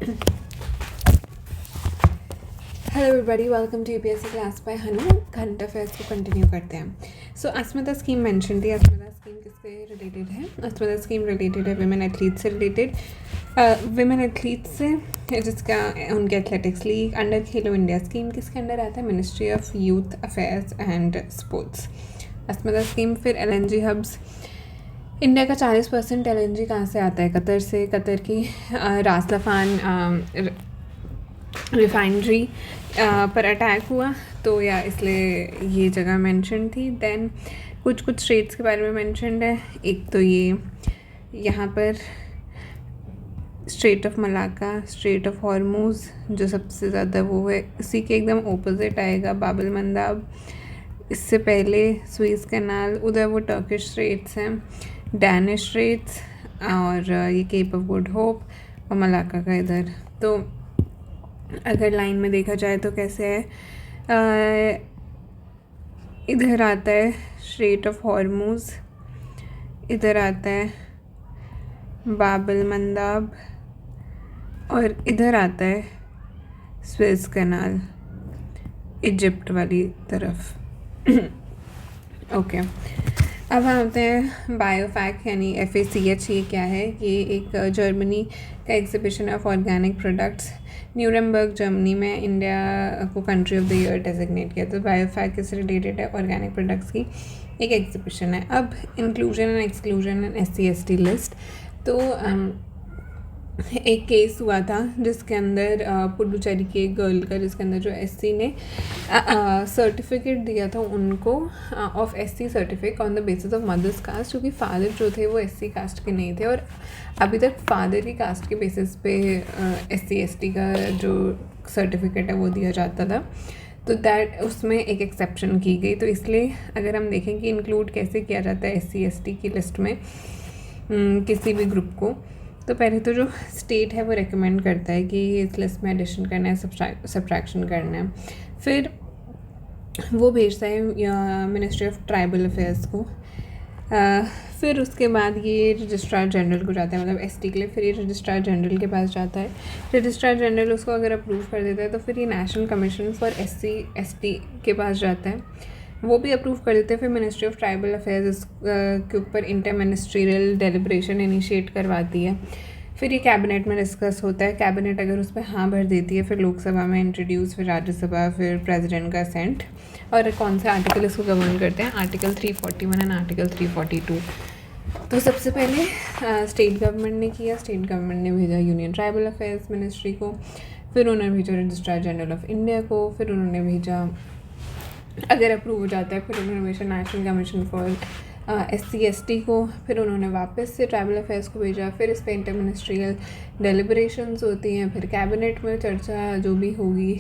Hello everybody, welcome to UPSC class by Hanu. Current affairs को continue करते हैं। सो अस्मिता scheme mention थी। अस्मिता स्कीम किससे रिलेटेड है? अस्मिता स्कीम रिलेटेड है विमेन एथलीट से रिलेटेड, विमेन एथलीट से, जिसका उनके एथलेटिक्स लीग अंडर खेलो इंडिया स्कीम किसके अंडर आता है? Ministry of youth affairs and sports. Asmita scheme. फिर एलएनजी हब्स। इंडिया का 40% एलएनजी कहाँ से आता है? कतर से। कतर की रास लाफान रिफाइनरी पर अटैक हुआ तो या इसलिए ये जगह मेंशन थी। देन कुछ स्टेट्स के बारे में मेंशनड है। एक तो ये यहाँ पर straight of Malacca, straight of Hormuz जो सबसे ज़्यादा वो है, इसी के एकदम ओपोजिट आएगा बाब एल मंदाब। इससे पहले स्वीज़ कैनाल, उधर वो टर्किश स्ट्रेट्स हैं, डैनिश स्ट्रेट्स, और ये केप ऑफ गुड होप और मलाका का इधर। तो अगर लाइन में देखा जाए तो कैसे है, इधर आता है स्ट्रेट ऑफ हॉर्मूज, इधर आता है बाब एल मंदाब और इधर आता है स्वेज कैनाल इजिप्ट वाली तरफ। ओके, अब हम आते हैं बायोफैक यानी FACH। ये क्या है? ये एक जर्मनी का exhibition of organic products, Nuremberg Germany में इंडिया को country of the year designate किया। तो बायोफैक से रिलेटेड है, ऑर्गेनिक प्रोडक्ट्स की एक एग्जीबिशन है। अब inclusion and exclusion and SC/ST list. तो एक केस हुआ था जिसके अंदर पुडुचेरी की एक गर्ल का, जिसके अंदर जो SC ने सर्टिफिकेट दिया था उनको of SC certificate on the basis of mother's caste, क्योंकि फादर जो थे वो SC कास्ट के नहीं थे और अभी तक फादर की कास्ट के बेसिस पे SC/ST का जो सर्टिफिकेट है वो दिया जाता था। तो दैट उसमें एक एक्सेप्शन की गई। तो इसलिए अगर हम देखें कि इंक्लूड कैसे किया जाता है SC/ST की लिस्ट में किसी भी ग्रुप को, तो पहले तो जो स्टेट है वो रेकमेंड करता है कि इस लिस्ट में एडिशन करना है, सब्ट्रैक्शन करना है। फिर वो भेजता है मिनिस्ट्री ऑफ ट्राइबल अफेयर्स को। फिर उसके बाद ये रजिस्ट्रार जनरल को जाता है, मतलब ST के लिए। फिर ये रजिस्ट्रार जनरल के पास जाता है। रजिस्ट्रार जनरल उसको अगर अप्रूव कर देता है तो फिर ये नेशनल कमीशन फॉर SC/ST के पास जाता है, वो भी अप्रूव कर देते हैं। फिर मिनिस्ट्री ऑफ ट्राइबल अफेयर्स के ऊपर इंटर मिनिस्ट्रियल डेलिब्रेशन इनिशिएट करवाती है। फिर ये कैबिनेट में डिस्कस होता है। कैबिनेट अगर उस पर हाँ भर देती है फिर लोकसभा में इंट्रोड्यूस, फिर राज्यसभा, फिर प्रेसिडेंट का असेंट। और कौन से आर्टिकल इसको गवर्न करते हैं? Article 341 and article 342। तो सबसे पहले स्टेट गवर्नमेंट ने किया। स्टेट गवर्नमेंट ने भेजा यूनियन ट्राइबल अफेयर्स मिनिस्ट्री को, फिर उन्होंने भेजा रजिस्ट्रार जनरल ऑफ इंडिया को, फिर उन्होंने भेजा, अगर अप्रूव हो जाता है, फिर उन्होंने भेजा नेशनल कमीशन फॉर SC/ST को, फिर उन्होंने वापस से ट्राइबल अफेयर्स को भेजा। फिर इस पर इंटर मिनिस्ट्रियल डेलिब्रेशंस होती हैं, फिर कैबिनेट में चर्चा जो भी होगी,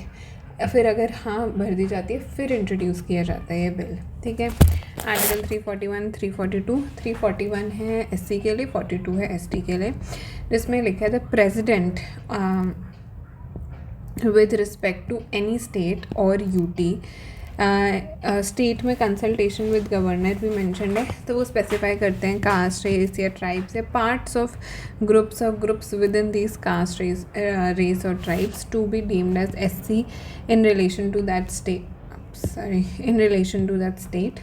फिर अगर हाँ भर दी जाती है फिर इंट्रोड्यूस किया जाता है ये बिल। ठीक है। आर्टिकल 341, 342, 341 है SC के लिए, 42 है ST के लिए, जिसमें लिखा है the president with respect to any state और UT स्टेट में कंसल्टेशन विद गवर्नर भी मेंशनड है। तो वो स्पेसिफाई करते हैं कास्ट, रेस या ट्राइब्स या parts of groups within these caste, race और tribes to be deemed as SC in relation to that state.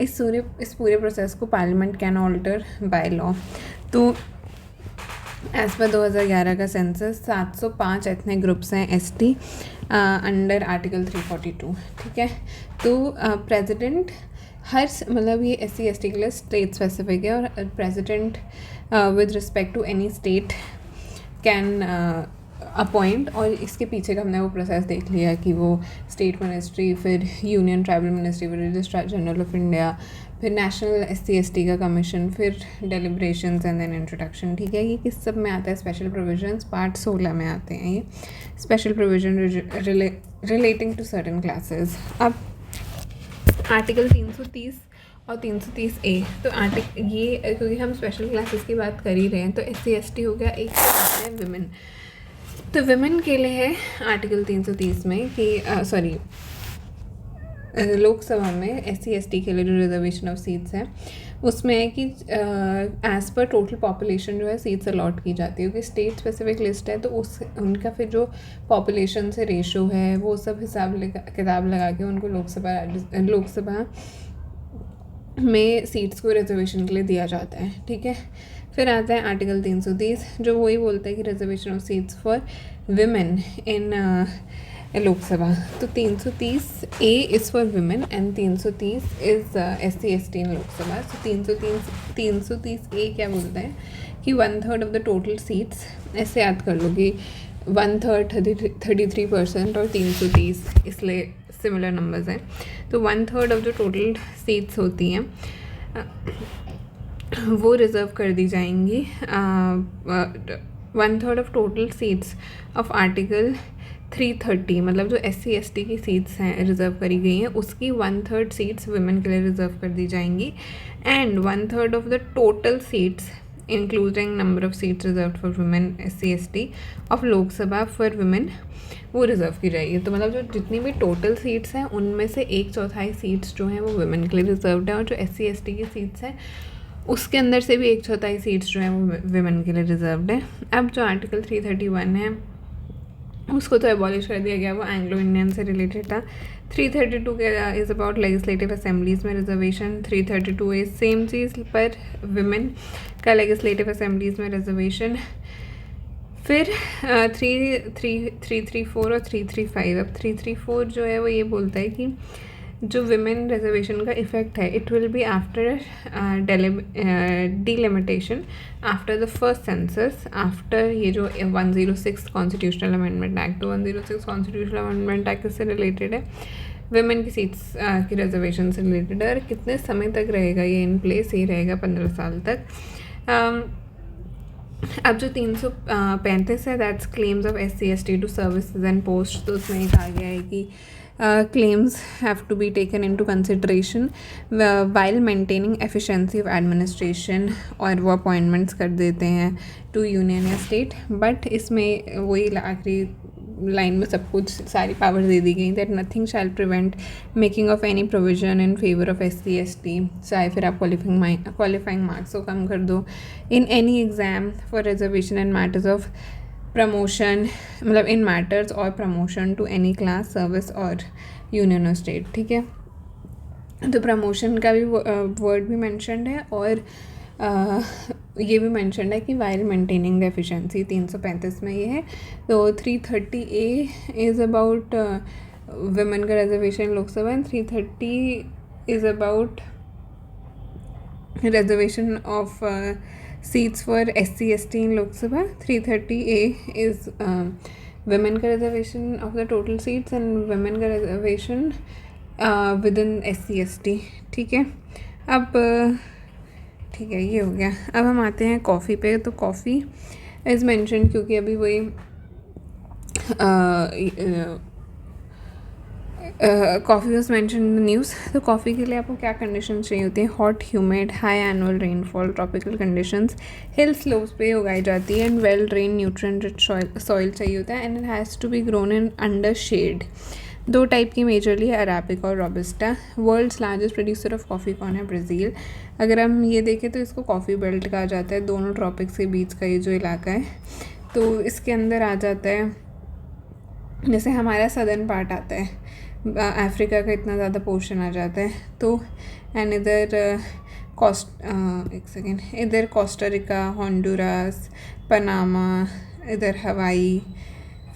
इस पूरे प्रोसेस को parliament can alter by law. तो एज़ पर 2011 का सेंसस 705 एथनिक ग्रुप्स हैं ST under article 342। ठीक है। तो प्रेसिडेंट मतलब ये SC/ST के लिए स्टेट स्पेसिफिक है, और president with respect to any state can appoint. और इसके पीछे का हमने वो प्रोसेस देख लिया कि वो स्टेट मिनिस्ट्री, फिर यूनियन ट्राइबल मिनिस्ट्री, फिर रजिस्ट्रार जनरल ऑफ इंडिया, फिर नेशनल SC/ST का कमीशन, फिर डेलिब्रेशंस एंड देन इंट्रोडक्शन। ठीक है। ये किस सब में आता है? स्पेशल प्रोविजंस पार्ट 16 में आते हैं ये special provision relating to certain classes. अब आर्टिकल 330 और 330A। तो ये क्योंकि हम स्पेशल क्लासेस की बात कर ही रहे हैं तो SC/ST हो गया। एक तो आता है विमेन। तो विमेन के लिए है आर्टिकल 330 में कि लोकसभा में SC/ST के लिए जो रिजर्वेशन ऑफ सीट्स हैं उसमें है कि एज़ पर टोटल पॉपुलेशन जो है सीट्स अलॉट की जाती है, क्योंकि स्टेट स्पेसिफिक लिस्ट है तो उस उनका फिर जो पॉपुलेशन से रेशो है वो सब हिसाब किताब लगा के उनको लोकसभा में सीट्स को रिजर्वेशन के लिए दिया जाता है। ठीक है, फिर आता है आर्टिकल 330 जो वही बोलता है कि reservation of seats for women in Lok Sabha. तो 330A is for women and 330 is SC/ST in Lok Sabha. So 330A क्या बोलता है कि 1/3 ऑफ द टोटल सीट्स, ऐसे याद कर लो कि 1/3 33% और 330 इसलिए सिमिलर नंबर्स हैं। तो 1/3 ऑफ जो टोटल सीट्स होती हैं वो रिज़र्व कर दी जाएंगी। 1/3 of total seats of article 330 मतलब जो SC/ST की सीट्स हैं रिज़र्व करी गई हैं उसकी 1/3 सीट्स वुमेन के लिए रिज़र्व कर दी जाएंगी and 1/3 of the total seats including number of seats reserve for women SC/ST of Lok Sabha for women वो रिज़र्व की जाएगी। तो मतलब जो जितनी भी टोटल सीट्स हैं उनमें से 1/4 सीट्स जो हैं वो वुमेन के लिए रिजर्व्ड है और जो SC/ST की सीट्स हैं उसके अंदर से भी 1/4 सीट्स जो हैं वो वुमेन के लिए रिजर्व्ड है। अब जो आर्टिकल 331 है उसको तो एबॉलिश कर दिया गया, वो एंग्लो इंडियन से रिलेटेड था। 332 के इज़ अबाउट लेजिस्लेटिव असेंबलीज़ में रिजर्वेशन। 332 इज सेम चीज़ पर विमेन का लेजिस्लेटिव असेंबलीज़ में रिजर्वेशन। फिर 334 और 335। अब 334 जो है वो ये बोलता है कि जो विमेन रिजर्वेशन का इफ़ेक्ट है it will be after delimitation after the first census after ये जो 106 कॉन्स्टिट्यूशनल अमेंडमेंट एक्ट। तो 106 कॉन्स्टिट्यूशनल अमेंडमेंट एक्ट किससे रिलेटेड है, विमेन की सीट्स की रिजर्वेशन से रिलेटेड है। और कितने समय तक रहेगा ये इन प्लेस, ये रहेगा 15 साल तक। अब जो 335 है that's claims of SC/ST to services and post. तो उसमें कहा गया है कि claims have to be taken into consideration while maintaining efficiency of administration और वो अपॉइंटमेंट्स कर देते हैं टू यूनियन या स्टेट। बट इसमें वही आखिरी लाइन में सब कुछ सारी पावर दे दी गई that nothing shall prevent making of any provision in favour of SC/ST। चाहे फिर आप क्वालिफाइंग मार्क्स को कम कर दो in any exam for reservation and matters of promotion, मतलब इन मैटर्स और promotion to any class service और यूनियन और स्टेट। ठीक है, तो प्रमोशन का भी वर्ड भी मेंशन्ड है और ये भी मेंशन्ड है कि वाइल मेंटेनिंग द एफिशिएंसी 335 में ये है। तो 330A इज़ अबाउट वुमेन का reservation Lok Sabha and 330 is about reservation of seats for SC/ST in Lok Sabha. 330A is women का reservation of the total seats and women का reservation within SC/ST। ठीक है, अब ठीक है ये हो गया। अब हम आते हैं कॉफ़ी पे। तो कॉफ़ी इज़ मेंशन क्योंकि अभी वही coffee was mention in the news. तो कॉफ़ी के लिए आपको क्या कंडीशन चाहिए होती हैं, hot humid high annual rainfall tropical conditions hill slopes पे उगाई जाती है and well drain nutrient rich soil चाहिए होता है and it has to be grown in under shade. 2 type की मेजरली है, अराबिका और robusta. World's largest producer of coffee कौन है, ब्राज़ील। अगर हम ये देखें तो इसको कॉफ़ी बेल्ट कहा जाता है, दोनों ट्रॉपिक्स के बीच का ये जो इलाका है। तो इसके अंदर आ जाता है जैसे हमारा सदर्न पार्ट आता है, अफ्रीका का इतना ज़्यादा पोर्शन आ जाता है। तो एंड इधर इधर कोस्टारिका, होंडुरास, पनामा, इधर हवाई,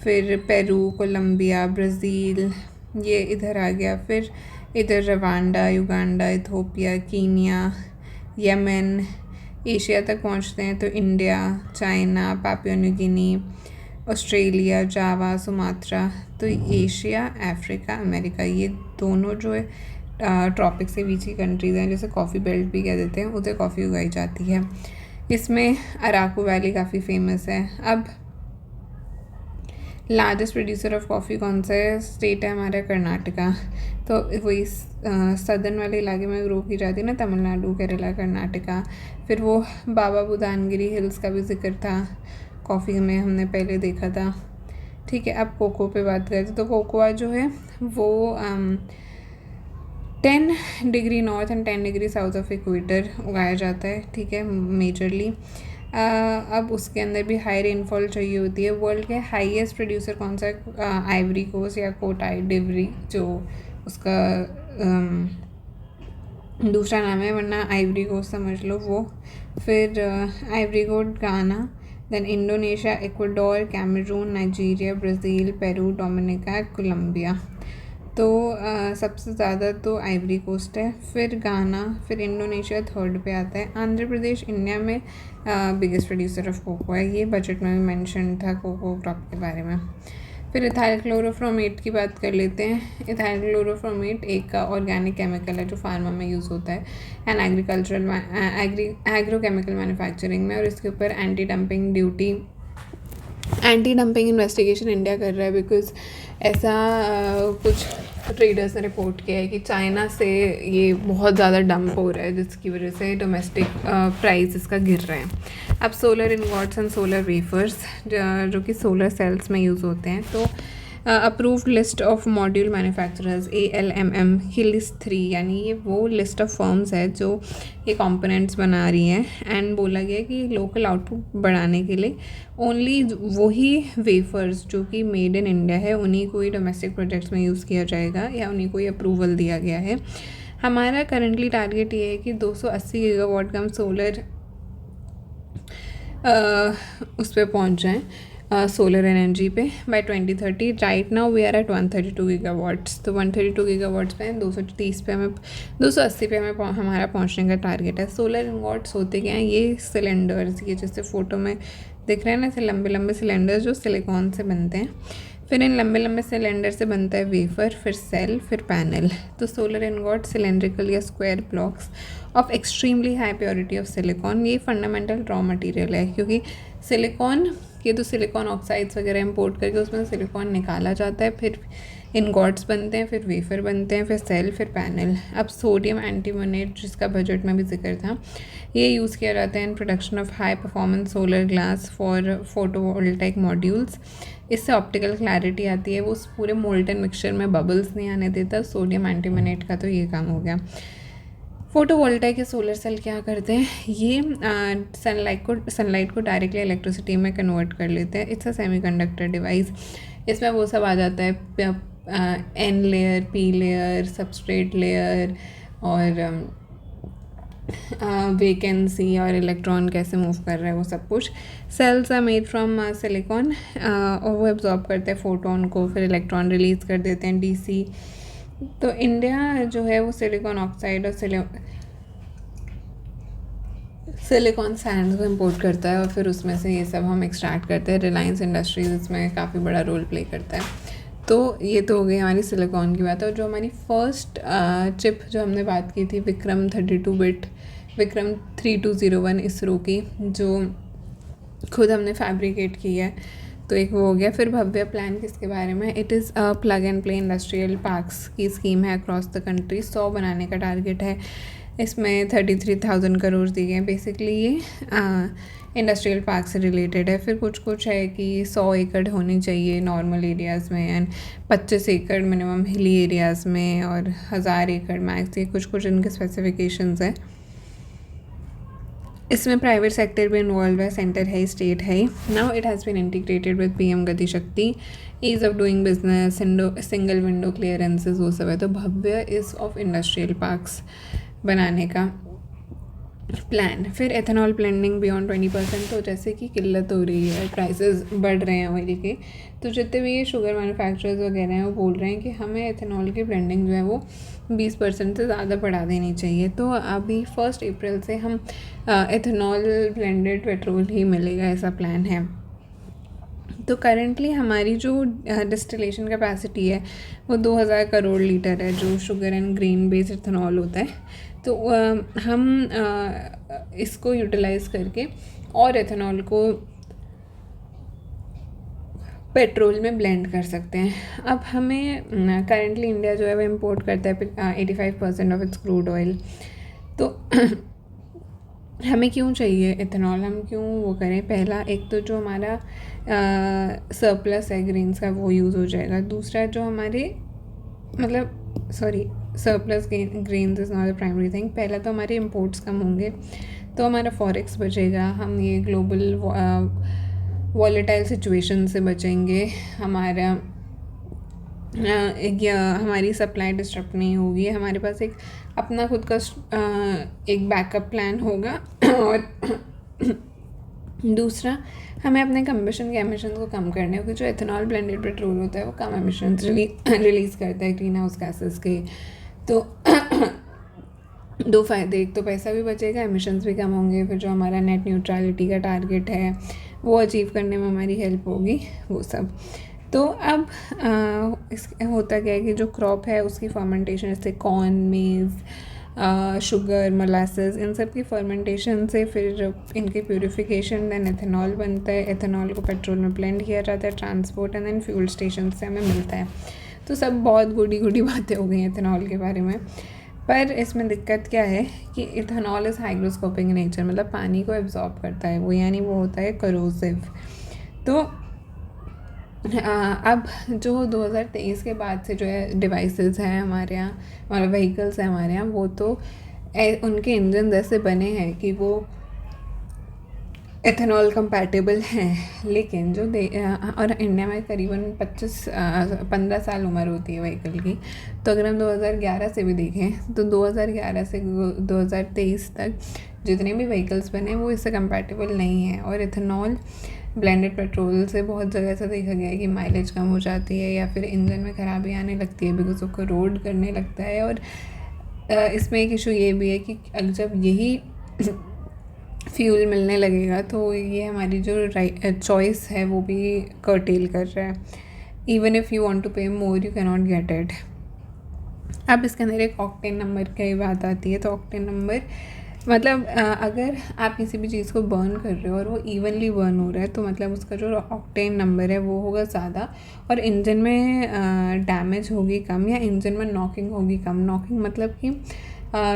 फिर पेरू, कोलंबिया, ब्राज़ील ये इधर आ गया। फिर इधर Rwanda, Uganda, Ethiopia, Kenya, Yemen. Asia तक पहुंचते हैं तो India, China, Papua New Guinea, Australia, Java, Sumatra. तो एशिया, अफ्रीका, अमेरिका ये दोनों जो है ट्रॉपिक्स के बीच की कंट्रीज़ हैं, जैसे कॉफ़ी बेल्ट भी कह देते हैं, उधर कॉफ़ी उगाई जाती है। इसमें अराकू वैली काफ़ी फेमस है। अब लार्जेस्ट प्रोड्यूसर ऑफ कॉफ़ी कौन सा है, स्टेट है हमारा कर्नाटका। तो वही सदर्न वाले इलाके में ग्रो की जाती है ना, तमिलनाडु, केरला, कर्नाटका। फिर वो बाबा बुदानगिरी हिल्स का भी जिक्र था कॉफ़ी में, हमने पहले देखा था। ठीक है, अब कोको पे बात करें तो कोकोआ जो है वो 10 degree north and 10 degree south of equator उगाया जाता है, ठीक है, मेजरली। अब उसके अंदर भी हाई रेनफॉल चाहिए होती है। वर्ल्ड के हाईएस्ट प्रोड्यूसर कौन सा है? आइवरी कोस्ट या कोटाई डिवरी, जो उसका दूसरा नाम है, वरना आइवरी कोस्ट समझ लो वो। फिर Ivory Coast, Ghana, then Indonesia, Ecuador, Cameroon, Nigeria, Brazil, Peru, Dominica, Colombia. तो सबसे ज़्यादा तो आइवरी कोस्ट है, फिर गाना, फिर इंडोनेशिया थर्ड पे आता है। आंध्र प्रदेश इंडिया में बिगेस्ट प्रोड्यूसर ऑफ कोको है, ये बजट में भी मेंशन था कोको क्रॉप के बारे में। फिर इथाइल क्लोरोफॉर्मेट की बात कर लेते हैं। इथाइल क्लोरोफॉर्मेट एक ऑर्गेनिक केमिकल है जो फार्मा में यूज़ होता है एंड एग्रीकल्चरल एग्रोकेमिकल मैन्युफैक्चरिंग में, और इसके ऊपर एंटी डंपिंग इन्वेस्टिगेशन इंडिया कर रहा है, बिकॉज ऐसा कुछ ट्रेडर्स ने रिपोर्ट किया है कि चाइना से ये बहुत ज़्यादा डंप हो रहा है, जिसकी वजह से डोमेस्टिक प्राइस इसका गिर रहे हैं। अब solar ingots and solar wafers जो कि सोलर सेल्स में यूज़ होते हैं, तो approved list of module manufacturers ALMM की लिस्ट 3, यानी ये वो लिस्ट ऑफ फर्म्स है जो ये कंपोनेंट्स बना रही हैं। एंड बोला गया कि लोकल आउटपुट बढ़ाने के लिए ओनली वही वेफर्स जो कि मेड इन इंडिया है उन्हीं को ही डोमेस्टिक प्रोजेक्ट्स में यूज़ किया जाएगा, या उन्हीं को ही अप्रूवल दिया गया है। हमारा करंटली टारगेट ये है कि 280 गीगावाट का हम सोलर उस पर पहुँच जाएँ, सोलर एनर्जी पे by 2030। Right now we are at 132 gigawatts, तो 132 गीगावाट्स पे 230 पे हमें 280 पे हमें हमारा पहुंचने का टारगेट है। सोलर इनगॉट्स होते क्या हैं? ये सिलेंडर्स, ये जैसे फ़ोटो में दिख रहे हैं ना, ऐसे लंबे लंबे सिलेंडर्स जो सिलिकॉन से बनते हैं। फिर इन लंबे लंबे सिलेंडर से बनता है वेफर, फिर सेल, फिर पैनल। तो सोलर इनगॉट सिलेंड्रिकल या square blocks of extremely high purity of silicon, ये फंडामेंटल रॉ मटेरियल है, क्योंकि सिलिकॉन ये तो सिलिकॉन ऑक्साइड्स वगैरह इंपोर्ट करके उसमें सिलिकॉन निकाला जाता है, फिर इनगॉट्स बनते हैं, फिर वेफर बनते हैं, फिर सेल, फिर पैनल। अब सोडियम एंटीमोनेट, जिसका बजट में भी जिक्र था, ये यूज़ किया जाता है in production of high performance solar glass for photovoltaic modules. इससे ऑप्टिकल क्लैरिटी आती है, वो उस पूरे मोल्टन मिक्सचर में बबल्स नहीं आने देता। सोडियम एंटीमोनेट का तो ये काम हो गया। फोटोवोल्टाइक या सोलर सेल क्या करते हैं? ये सनलाइट को डायरेक्टली इलेक्ट्रिसिटी में कन्वर्ट कर लेते हैं। It's a semiconductor device. इसमें वो सब आ जाता है, N layer, P layer, substrate layer, और वैकेंसी और इलेक्ट्रॉन कैसे मूव कर रहा है वो सब कुछ। Cells are made from silicon, और वो एब्जॉर्ब करते हैं फोटोन को, फिर इलेक्ट्रॉन रिलीज़ कर देते हैं, DC। तो इंडिया जो है वो सिलिकॉन ऑक्साइड और सिलिकॉन सैंड को इम्पोर्ट करता है, और फिर उसमें से ये सब हम एक्सट्रैक्ट करते हैं। रिलायंस इंडस्ट्रीज इसमें काफ़ी बड़ा रोल प्ले करता है। तो ये तो हो गई हमारी सिलिकॉन की बात। और जो हमारी फर्स्ट चिप जो हमने बात की थी, विक्रम 32-बिट, विक्रम 3201 इसरो की, जो खुद हमने फैब्रिकेट की है, तो एक वो हो गया। फिर भव्य प्लान किसके बारे में? It is a plug and play industrial parks की स्कीम है अक्रॉस द कंट्री। 100 बनाने का टारगेट है। इसमें 33,000 करोड़ दिए हैं। बेसिकली ये इंडस्ट्रियल पार्क से रिलेटेड है। फिर कुछ है कि 100 एकड़ होनी चाहिए नॉर्मल एरियाज़ में, एंड 25 एकड़ मिनिमम हिली एरियाज़ में, और 1000 एकड़ मैक्स। ये कुछ इनके स्पेसिफिकेशंस है। इसमें प्राइवेट सेक्टर भी इन्वॉल्व है, सेंटर है, स्टेट है। Now it has been integrated with PM Gati Shakti, ease of doing business, single window clearances, वो सब है। तो Bhavya is of industrial parks बनाने का प्लान। फिर एथेनॉल ब्लेंडिंग बियॉन्ड 20%, तो जैसे कि किल्लत हो रही है, प्राइसेस बढ़ रहे हैं ऑयल के, तो जितने भी ये शुगर मैन्युफैक्चरर्स वगैरह हैं वो बोल रहे हैं कि हमें एथेनॉल की ब्लेंडिंग जो है वो 20% से ज़्यादा बढ़ा देनी चाहिए। तो अभी 1 अप्रैल से हम एथेनॉल ब्लेंडेड पेट्रोल ही मिलेगा, ऐसा प्लान है। तो करेंटली हमारी जो डिस्टिलेशन कैपेसिटी है वो 2000 करोड़ लीटर है, जो sugar and green based ethanol होता है। तो हम इसको यूटिलाइज़ करके और एथेनॉल को पेट्रोल में ब्लेंड कर सकते हैं। अब हमें करेंटली इंडिया जो है वो इम्पोर्ट करता है 85% ऑफ इट्स क्रूड ऑयल। तो हमें क्यों चाहिए इथेनॉल, हम क्यों वो करें? पहला, एक तो जो हमारा सरप्लस है ग्रीन्स का वो यूज़ हो जाएगा। दूसरा, जो हमारे surplus grains is not the primary thing. पहला तो हमारे इम्पोर्ट्स कम होंगे तो हमारा फॉरेक्स बचेगा, हम ये ग्लोबल वॉलेटाइल सिचुएशन से बचेंगे, हमारा हमारी सप्लाई डिस्टर्ब नहीं होगी, हमारे पास एक अपना खुद का एक बैकअप प्लान होगा। और दूसरा, हमें अपने कंबशन के एमिशन को कम करने होंगे। जो एथेनॉल ब्लेंडेड पेट्रोल होता है वो कम एमिशन रिलीज़ करता है ग्रीन हाउस गैसेस के। तो दो फ़ायदे, एक तो पैसा भी बचेगा, एमिशंस भी कम होंगे, फिर जो हमारा नेट न्यूट्रलिटी का टारगेट है वो अचीव करने में हमारी हेल्प होगी, वो सब। तो अब इस होता क्या है कि जो क्रॉप है उसकी फर्मेंटेशन, जैसे कॉर्न, मेज़, शुगर, मोलासेस, इन सब की फर्मेंटेशन से फिर इनकी प्यूरिफिकेशन, देन एथेनॉल बनता है। एथेनॉल को पेट्रोल में ब्लेंड किया जाता है, transport and then fuel station से हमें मिलता है। तो सब बहुत गुडी बातें हो गई एथेनॉल के बारे में। पर इसमें दिक्कत क्या है कि इथेनॉल इज़ हाइग्रोस्कोपिक नेचर, मतलब पानी को एब्जॉर्ब करता है वो, यानी वो होता है करोसिव। तो अब जो 2023 के बाद से जो है डिवाइसेस हैं हमारे यहाँ, हमारे व्हीकल्स हैं हमारे यहाँ, वो तो उनके इंजन ऐसे बने हैं कि वो एथेनॉल कंपैटिबल हैं। लेकिन जो और इंडिया में करीबन 15 साल उम्र होती है व्हीकल की। तो अगर हम 2011 से भी देखें तो 2011 से 2023 तक जितने भी व्हीकल्स बने वो इससे कंपैटिबल नहीं है। और इथेनॉल ब्लेंडेड पेट्रोल से बहुत जगह ऐसा देखा गया है कि माइलेज कम हो जाती है या फिर इंजन में ख़राबी आने लगती है बिकॉज उसको रोड करने लगता है। और इसमें एक इशू ये भी है कि जब यही फ्यूल मिलने लगेगा तो ये हमारी जो चॉइस है वो भी कर्टेल कर रहा है। Even if you want to pay more you can not get it. अब इसके अंदर एक ऑक्टेन नंबर की बात आती है। तो ऑक्टेन नंबर मतलब अगर आप किसी भी चीज़ को बर्न कर रहे हो और वो इवनली बर्न हो रहा है तो मतलब उसका जो ऑक्टेन नंबर है वो होगा ज़्यादा, और इंजन में डैमेज होगी कम, या इंजन में नॉकिंग होगी कम। नॉकिंग मतलब कि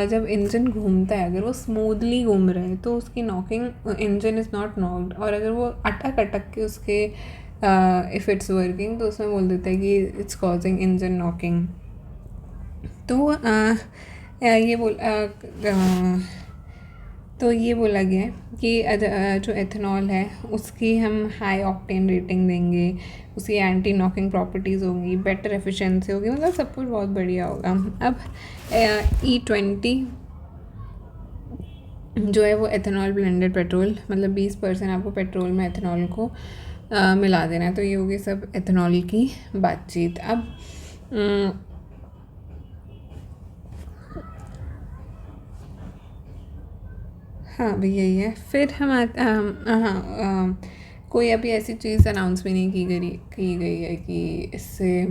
जब इंजन घूमता है, अगर वो स्मूथली घूम रहा है तो उसकी knocking, engine is not knocked. और अगर वो अटक के उसके इफ़ इट्स वर्किंग तो उसमें बोल देता है कि इट्स कॉजिंग इंजन नॉकिंग। तो ये बोला गया है कि जो एथेनॉल है उसकी हम हाई ऑक्टेन रेटिंग देंगे, उसकी एंटी नॉकिंग प्रॉपर्टीज़ होंगी, बेटर एफिशिएंसी होगी, मतलब सब कुछ बहुत बढ़िया होगा। अब E20 जो है वो एथेनॉल ब्लेंडेड पेट्रोल, मतलब 20% आपको पेट्रोल में एथेनॉल को मिला देना है। तो ये होगी सब एथेनॉल की बातचीत। अब हाँ भाई यही है। फिर हम कोई अभी ऐसी चीज़ अनाउंस भी नहीं की गई है कि इससे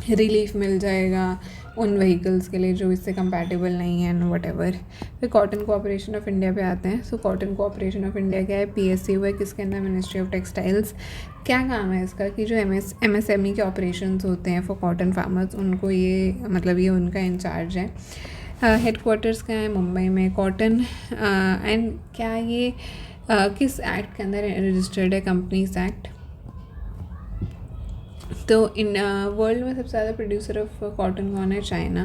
रिलीफ मिल जाएगा उन व्हीकल्स के लिए जो इससे कंपैटिबल नहीं है एंड वटेवर। फिर कॉटन कोऑपरेशन ऑफ इंडिया पे आते हैं। So cotton cooperation of India क्या है? PSU है, किसके अंदर? Ministry of textiles. क्या काम है इसका कि जो MSME के ऑपरेशंस होते हैं फॉर कॉटन फार्मर्स, उनको ये मतलब ये उनका इंचार्ज है। हेडक्वार्टर्स क्या है? मुंबई में। कॉटन एंड क्या ये किस एक्ट के अंदर रजिस्टर्ड है? Companies act. तो इन वर्ल्ड में सबसे ज़्यादा प्रोड्यूसर ऑफ कॉटन कौन है? चाइना,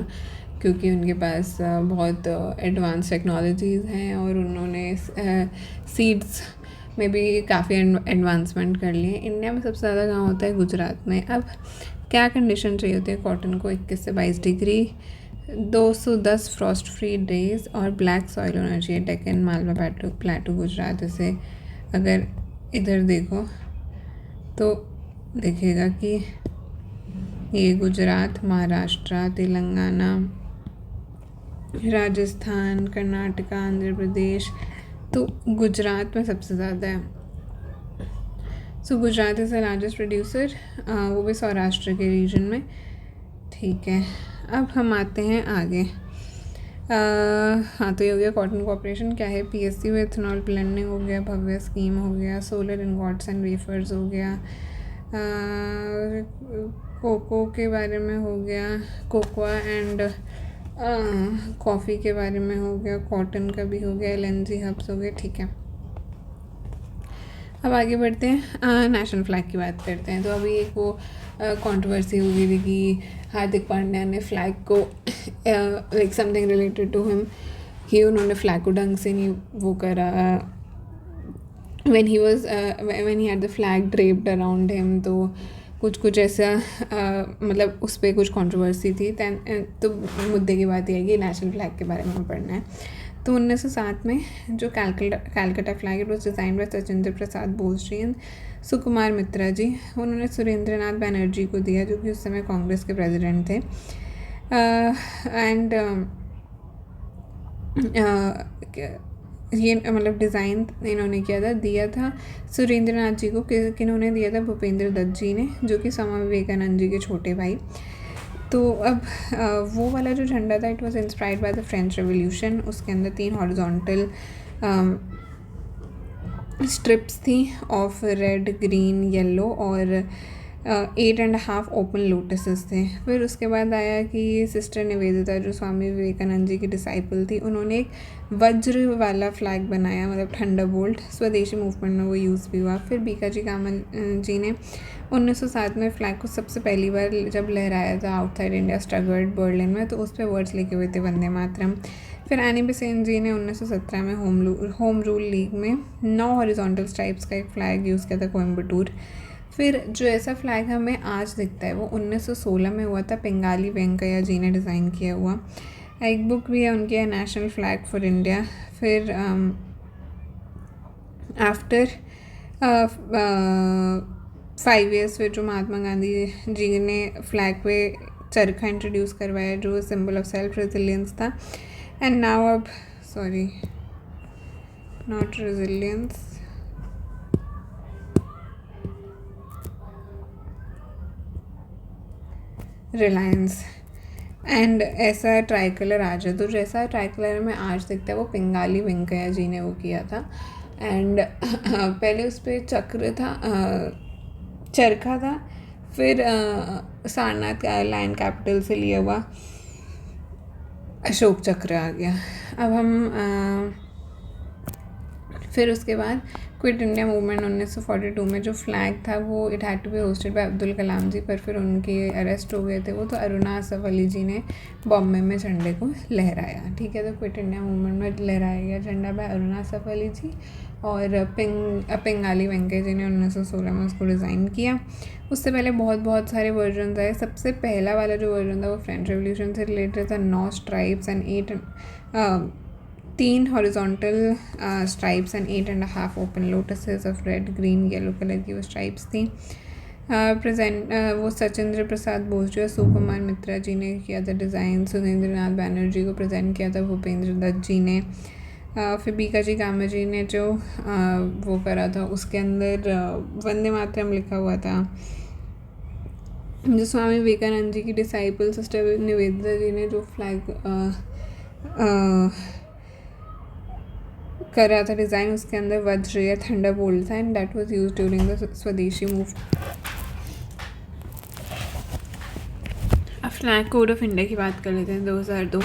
क्योंकि उनके पास बहुत एडवांस टेक्नोलॉजीज़ हैं और उन्होंने सीड्स में भी काफ़ी एडवांसमेंट कर लिए। इंडिया में सबसे ज़्यादा कहाँ होता है? गुजरात में। अब क्या कंडीशन चाहिए होती है कॉटन को? 21 से 22 डिग्री, 210 फ्रॉस्ट फ्री डेज और ब्लैक सॉइल होना चाहिए। डेक्कन, मालवा प्लेटू गुजरात। जैसे अगर इधर देखो तो देखिएगा कि ये गुजरात, महाराष्ट्र, तेलंगाना, राजस्थान, कर्नाटका, आंध्र प्रदेश, तो गुजरात में सबसे ज़्यादा है। So Gujarat is the largest producer, वो भी सौराष्ट्र के रीजन में। ठीक है, अब हम आते हैं आगे। हाँ, तो ये हो गया कॉटन कोऑपरेशन क्या है? PSU एथेनॉल ब्लेंडिंग हो गया, भव्य स्कीम हो गया, सोलर इनगॉट्स एंड वेफर्स हो गया, कोको के बारे में हो गया, कोकोआ एंड कॉफ़ी के बारे में हो गया, कॉटन का भी हो गया, LNG हब्स हो गए। ठीक है, अब आगे बढ़ते हैं, नेशनल फ्लैग की बात करते हैं। तो अभी एक वो कंट्रोवर्सी हो गई थी कि हार्दिक पांड्या ने फ्लैग को like something related to him कि उन्होंने फ्लैग को ढंग से नहीं वो करा when he had the flag draped around him, तो कुछ ऐसा मतलब उस पर कुछ कंट्रोवर्सी थी। तो मुद्दे की बात यह है कि नेशनल फ्लैग के बारे में पढ़ना है। तो 1907 में जो Calcutta flag it was design by Sachindra Prasad Bose ji and Sukumar Mitra ji, उन्होंने सुरेंद्रनाथ बैनर्जी को दिया जो कि उस समय कांग्रेस के प्रेसिडेंट थे। एंड ये मतलब डिज़ाइन इन्होंने दिया था सुरेंद्रनाथ जी को। किन्होंने दिया था? भूपेंद्र दत्त जी ने, जो कि स्वामी विवेकानंद जी के छोटे भाई। तो अब वो वाला जो झंडा था it was inspired by the French revolution. उसके अंदर 3 हॉरिजॉन्टल स्ट्रिप्स थी ऑफ रेड, ग्रीन, येलो और 8.5 ओपन लोटसेस थे। फिर उसके बाद आया कि सिस्टर निवेदिता जो स्वामी विवेकानंद जी की डिसाइपल थी, उन्होंने एक वज्र वाला फ्लैग बनाया, मतलब थंडरबोल्ट। स्वदेशी मूवमेंट में वो यूज़ भी हुआ। फिर बीकाजी कामल जी ने 1907 में फ्लैग को सबसे पहली बार जब लहराया था आउटसाइड इंडिया स्ट्रगर्ड बर्लिन में, तो उस पर वर्ड्स लिखे हुए थे वंदे मातरम। फिर एनी बेसेंट जी ने 1917 में होम रूल लीग में 9 हॉरिजॉन्टल स्ट्राइप्स का एक फ़्लैग यूज़ किया था, कोयम्बटूर। फिर जो ऐसा फ्लैग हमें आज दिखता है वो 1916 में हुआ था, बेंगाली वेंकैया जी ने डिज़ाइन किया हुआ। एक बुक भी है उनकी, है नेशनल फ्लैग फॉर इंडिया। फिर आफ्टर 5 years फिर जो महात्मा गांधी जी ने फ्लैग पे चरखा इंट्रोड्यूस करवाया जो सिंबल ऑफ सेल्फ रेजिलियंस था। एंड नाउ अब sorry not resilience, Reliance. And ऐसा ट्राई कलर आज है, तो जैसा ट्राई कलर में आज दिखता है वो बेंगाली वेंकैया जी ने वो किया था। एंड पहले उस पर चक्र था, चरखा था। फिर सारनाथ लैंड कैपिटल से लिया हुआ अशोक चक्र आ गया। अब हम फिर उसके बाद क्विट इंडिया मूवमेंट 1942 में जो फ्लैग था वो it had to be hosted by Abdul Kalam ji, पर फिर उनके अरेस्ट हो गए थे वो, तो अरुणा असफ अली जी ने बॉम्बे में झंडे को लहराया। ठीक है, तो क्विट इंडिया मूवमेंट में लहराया गया झंडा बाय अरुणा असफ अली जी और बेंगाली वेंकैया जी ने 1916 में उसको डिज़ाइन किया। उससे पहले बहुत सारे वर्जन आए। सबसे पहला वाला जो वर्जन था वो फ्रेंच रेवोल्यूशन से रिलेटेड था। 9 stripes and 3 horizontal stripes and 8.5 open lotuses of red, green, yellow colour की वो स्ट्राइप्स थी। वो सचिंद्र प्रसाद बोस जो है सुकुमार मित्रा जी ने किया था डिज़ाइन। सुरेंद्रनाथ बैनर्जी को प्रेजेंट किया था भूपेंद्र दत्त जी ने। फिर बीकाजी कामा जी ने जो वो करा था उसके अंदर वंदे मातरम लिखा हुआ था। जो स्वामी विवेकानंद जी की डिसाइपल सिस्टर निवेदिता जी ने जो फ्लैग कर रहा था डिज़ाइन, उसके अंदर वज्र या थंडरबोल्ट था and that was used during the स्वदेशी मूव। अब फ्लैग कोड ऑफ इंडिया की बात कर लेते हैं 2002।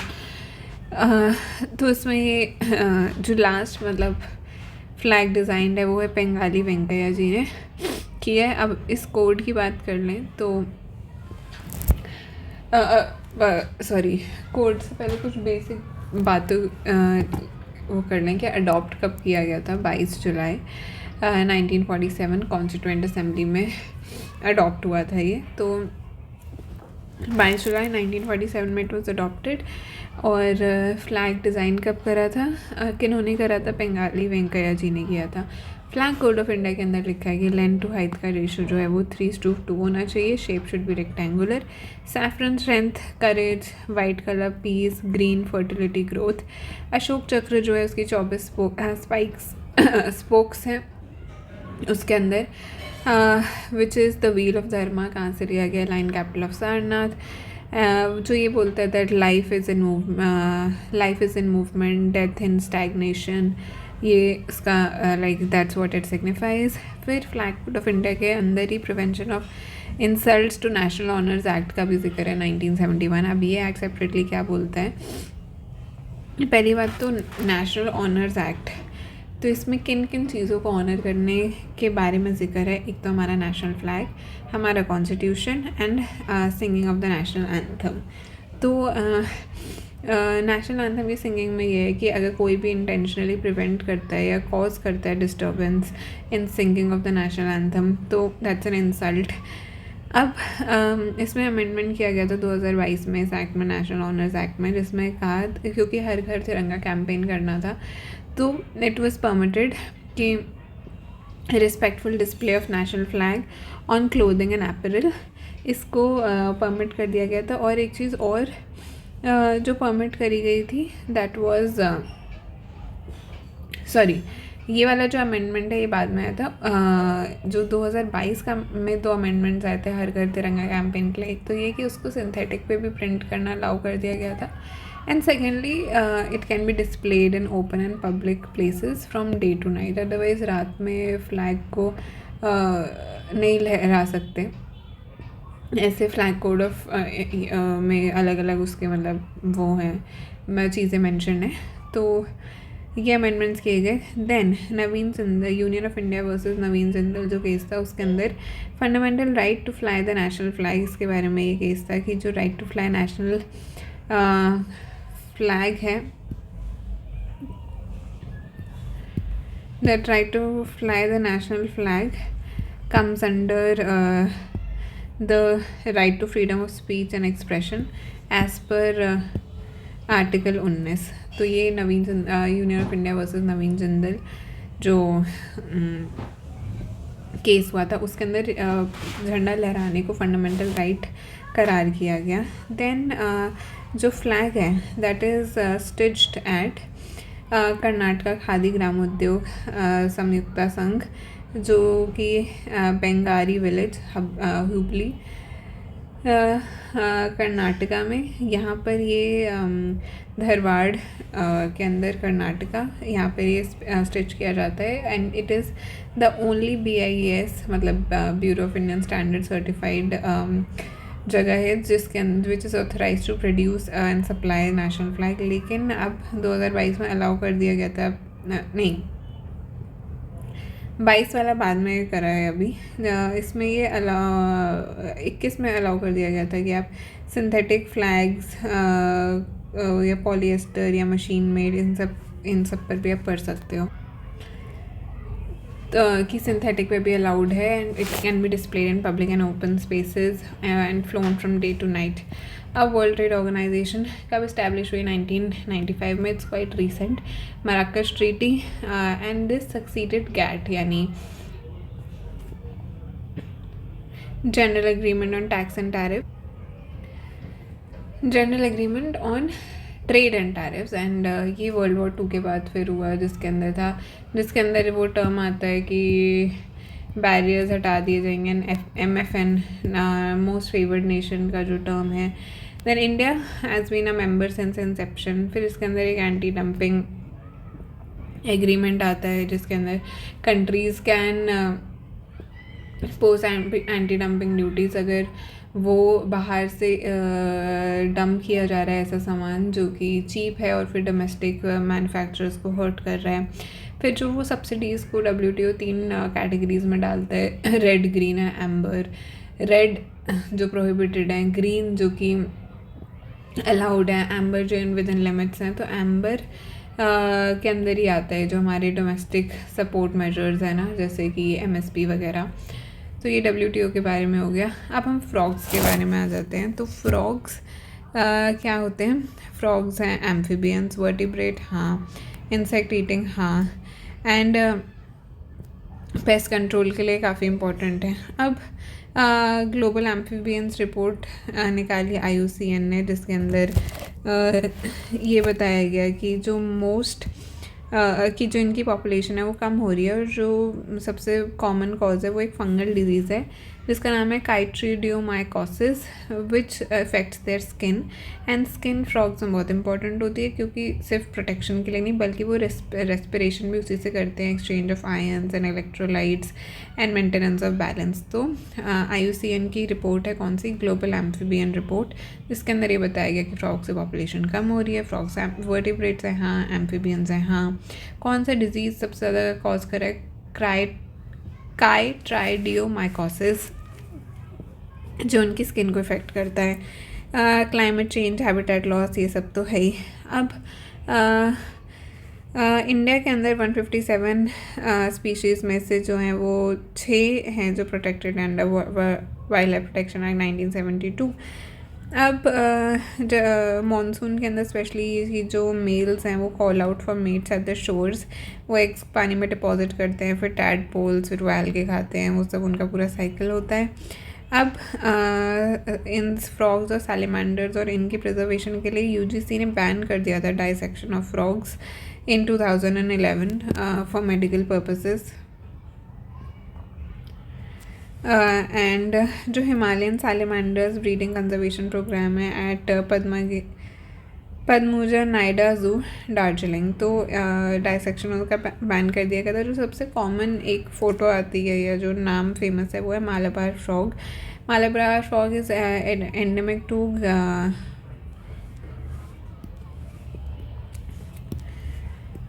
तो इसमें ये जो लास्ट मतलब फ्लैग डिज़ाइन है वो है बेंगाली वेंकैया जी ने किया है। अब इस कोड की बात कर लें तो सॉरी कोड से पहले कुछ बेसिक बातें वो कर लें कि अडॉप्ट कब किया गया था। 22 जुलाई 1947 कॉन्स्टिट्यूएंट असेंबली में अडॉप्ट हुआ था ये। तो 22 जुलाई 1947 में इट वॉज अडॉप्टेड। और फ्लैग डिज़ाइन कब करा था, किन्होंने करा था? बेंगाली वेंकैया जी ने किया था। फ्लैग कोड ऑफ इंडिया के अंदर लिखा है कि लेंथ टू हाइट का रेशो जो है वो 3:2 होना चाहिए। Shape should be rectangular. Saffron strength, courage, white colour, peace, green, fertility, growth. Ashok Chakra जो है उसकी 24 स्पोक्स हैं उसके अंदर, which is the wheel of dharma. कहाँ से लिया गया? Lion capital of Sarnath. जो ये बोलता है that life is in movement, death in stagnation, ये इसका like that's what it signifies. फिर फ्लैग कोड ऑफ इंडिया के अंदर ही prevention of insults to national honours act का भी जिक्र है 1971। अब ये एक्ट सेपरेटली क्या बोलता है? पहली बात तो नेशनल ऑनर्स एक्ट तो इसमें किन किन चीज़ों को ऑनर करने के बारे में ज़िक्र है। एक तो हमारा नेशनल फ्लैग, हमारा constitution and singing of the national anthem. तो नेशनल एंथम की सिंगिंग में ये है कि अगर कोई भी इंटेंशनली प्रिवेंट करता है या कॉज करता है disturbance in singing of the national anthem तो दैट्स एन इंसल्ट। अब इसमें अमेंडमेंट किया गया था 2022 में इस एक्ट में, नेशनल ऑनर्स एक्ट में, जिसमें कहा क्योंकि हर घर तिरंगा कैंपेन करना था तो इट वाज परमिटेड कि respectful display of national flag on clothing and apparel, इसको परमिट कर दिया गया था। और एक चीज़ और जो परमिट करी गई थी दैट वाज ये वाला जो अमेंडमेंट है ये बाद में आया था। जो 2022 का में 2 अमेंडमेंट्स आए थे हर घर तिरंगा कैंपेन के लिए। एक तो ये कि उसको सिंथेटिक पे भी प्रिंट करना अलाउ कर दिया गया था, and secondly it can be displayed in open and public places from day to night. Otherwise रात में फ्लैग को नहीं लहरा सकते। ऐसे फ्लैग कोड ऑफ में अलग अलग उसके मतलब वो हैं चीज़ें मेंशन है। तो ये अमेंडमेंट्स किए गए। Then Naveen Sindhal, union of India versus Naveen Sindhal जो केस था उसके अंदर fundamental right to fly the national flag, इसके बारे में ये केस था कि जो right to fly national flag है, that right to fly the national flag comes under the right to freedom of speech and expression as per article 19। तो ये union of India versus Naveen Jindal जो केस हुआ था उसके अंदर झंडा लहराने को फंडामेंटल राइट करार किया गया। देन जो फ्लैग है that is stitched at Karnataka Khadi Gramodyog Samyukta संघ जो कि बेंगारी विलेज हुबली कर्नाटका में, यहाँ पर ये धारवाड़ के अंदर कर्नाटका, यहाँ पर ये स्टिच किया जाता है। And it is the only BIS मतलब bureau of Indian standard certified जगह है जिसके अंदर which is authorise to produce and supply national flag. लेकिन अब 2022 में अलाउ कर दिया गया था, नहीं 22 वाला बाद में करा है अभी। इसमें ये 21 में अलाउ कर दिया गया था कि आप सिंथेटिक फ्लैग्स या पॉलिएस्टर या मशीन मेड इन सब पर भी आप कर सकते हो। कि सिंथेटिक पे भी अलाउड है and it can be displayed in public and open spaces and flown from day to night. अब वर्ल्ड ट्रेड ऑर्गेनाइजेशन कब इस्टेब्लिश हुई? 1995 में। It's quite recent. Marrakesh treaty and this succeeded GATT यानी general agreement on tax and tariff, general agreement on trade and tariffs. And ये world war 2 के बाद फिर हुआ जिसके अंदर वो टर्म आता है कि बैरियर्स हटा दिए जाएंगे and MFN most favoured nation का जो टर्म है। Then India has been a member since inception. फिर इसके अंदर एक एंटी डंपिंग एग्रीमेंट आता है जिसके अंदर countries can post anti dumping duties अगर वो बाहर से डंप किया जा रहा है ऐसा सामान जो कि चीप है और फिर डोमेस्टिक मैन्युफैक्चरर्स को हर्ट कर रहा है। फिर जो वो सब्सिडीज़ को WTO 3 कैटेगरीज़ में डालता है, red, green and amber. Red जो प्रोहिबिटेड है, ग्रीन जो कि अलाउड है, एम्बर जो इन विद इन लिमिट्स हैं। तो एम्बर के अंदर ही आता है जो हमारे डोमेस्टिक सपोर्ट मेजर्स हैं ना, जैसे कि MSP वगैरह। तो ये WTO के बारे में हो गया। अब हम फ्रॉग्स के बारे में आ जाते हैं। तो फ्रॉग्स क्या होते हैं? फ्रॉग्स हैं एम्फीबियंस, वर्टिब्रेट हाँ, इंसेक्ट ईटिंग हाँ, एंड पेस्ट कंट्रोल के लिए काफ़ी इम्पोर्टेंट है। अब ग्लोबल एम्फीबियंस रिपोर्ट निकाली IUCN ने जिसके अंदर ये बताया गया कि जो इनकी पॉपुलेशन है वो कम हो रही है और जो सबसे कॉमन कॉज है वो एक फंगल डिजीज़ है जिसका नाम है chytridiomycosis, which affects their skin. And skin frogs में बहुत इंपॉर्टेंट होती है, क्योंकि सिर्फ प्रोटेक्शन के लिए नहीं बल्कि वो रेस्पिरेशन भी उसी से करते हैं, exchange of ions and electrolytes and maintenance of balance. तो IUCN की रिपोर्ट है कौन सी, ग्लोबल एम्फीबियन रिपोर्ट, जिसके अंदर ये बताया गया कि फ्रॉग से पॉपुलेशन कम हो रही है। फ्रॉग्स वर्टिब्रेट्स हैं हाँ, एम्फीबियंस हैं हाँ। कौन सा डिजीज़ सबसे ज़्यादा कॉज करे, काइट्राइडियोमाइकोसिस, जो उनकी स्किन को इफ़ेक्ट करता है। क्लाइमेट चेंज, हैबिटेट लॉस, ये सब तो है ही। अब इंडिया के अंदर 157 स्पीशीज़ में से जो हैं वो 6 हैं जो protected under wildlife protection act 1972। अब मानसून के अंदर स्पेशली जो मेल्स हैं वो call out for mates at the shores, वो एग्स पानी में डिपॉजिट करते हैं, फिर टैडपोल्स, फिर एल्गे खाते हैं, वो सब उनका पूरा साइकिल होता है। अब इन फ्रॉग्स और सैलेमेंडर्स और इनकी प्रिजर्वेशन के लिए UGC ने बैन कर दिया था dissection of frogs in 2011 for medical purposes. And जो हिमालयन सैलेमेंडर्स ब्रीडिंग कंजर्वेशन प्रोग्राम है एट पद्मुजा नाइडा जू दार्जिलिंग, तो डाइसेक्शन उनका बैन कर दिया गया था। जो सबसे कॉमन एक फ़ोटो आती है या जो नाम फेमस है वो है Malabar frog. Malabar frog is endemic to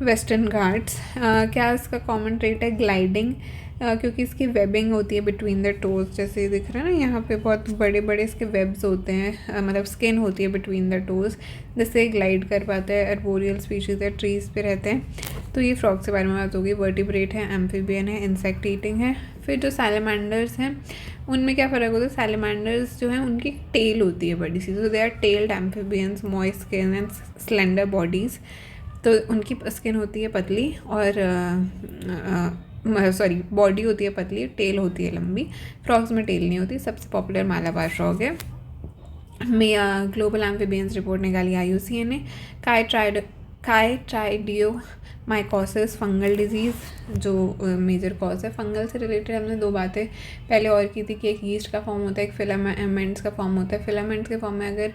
Western Ghats. क्या इसका कॉमन ट्रेट है, ग्लाइडिंग, क्योंकि इसकी वेबिंग होती है बिटवीन द टोज, जैसे दिख रहा है ना यहाँ पे बहुत बड़े बड़े इसके वेब्स होते हैं, मतलब स्किन होती है बिटवीन द टोज, जिससे ग्लाइड कर पाता है। अर्बोरियल स्पीशीज़ है, ट्रीज़ पे रहते हैं। तो ये फ्रॉग के बारे में बात होगी। वर्टिब्रेट है, एम्फीबियन है, इंसेक्ट ईटिंग है। फिर जो सैलेमेंडर्स हैं उनमें क्या फ़र्क होता है, सैलेमेंडर्स जो हैं उनकी टेल होती है बड़ी सी, तो they are tailed amphibians, moist skin and slender bodies. तो उनकी स्किन होती है पतली और सॉरी बॉडी होती है पतली, टेल होती है लंबी। फ्रॉग्स में टेल नहीं होती। सबसे पॉपुलर मालाबार फ्रॉग है। ग्लोबल एम्फीबियंस रिपोर्ट निकाली IUCN ने। काइट्राइडियोमाइकोसिस फंगल डिजीज़ जो मेजर कॉज है। फंगल से रिलेटेड हमने 2 बातें पहले और की थी कि एक यीस्ट का फॉर्म होता है, एक फिलामेंट्स का फॉर्म होता है। फिलामेंट्स के फॉर्म में अगर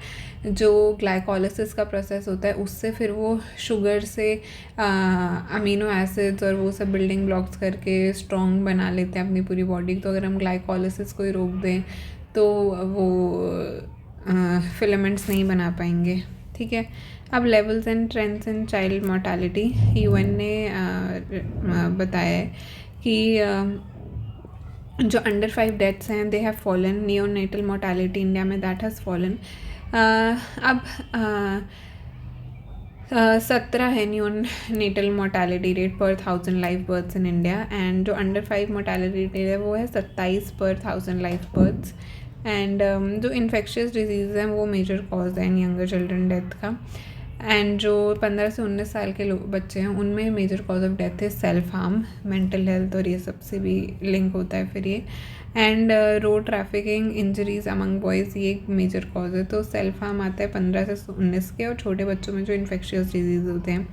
जो ग्लाइकोलिसिस का प्रोसेस होता है उससे फिर वो शुगर से अमीनो एसिड्स और वो सब बिल्डिंग ब्लॉक्स करके स्ट्रॉन्ग बना लेते हैं अपनी पूरी बॉडी। तो अगर हम ग्लाइकोलिसिस को ही रोक दें तो वो फिलामेंट्स नहीं बना पाएंगे, ठीक है। अब levels and trends in child mortality, UN ने बताया है कि जो अंडर 5 डेथ्स हैं they have fallen. Neonatal mortality India में दैट हैज़ फॉलन। अब 17 है neonatal mortality rate per 1000 live births in India, and जो अंडर 5 मोर्टालिटी रेट है वो है 27 पर 1000 लाइव बर्थ्स। एंड जो इन्फेक्शियस डिजीज़ हैं वो मेजर कॉज है इन यंगर चिल्ड्रन डेथ का। एंड जो 15 से 19 साल के बच्चे हैं उनमें मेजर कॉज ऑफ डेथ है सेल्फ हार्म, मेंटल हेल्थ और ये सब से भी लिंक होता है फिर ये। And road trafficking injuries among boys, ये एक मेजर कॉज है। तो सेल्फ हार्म आता है 15 से 19 के, और छोटे बच्चों में जो इन्फेक्शियस डिजीज़ होते हैं।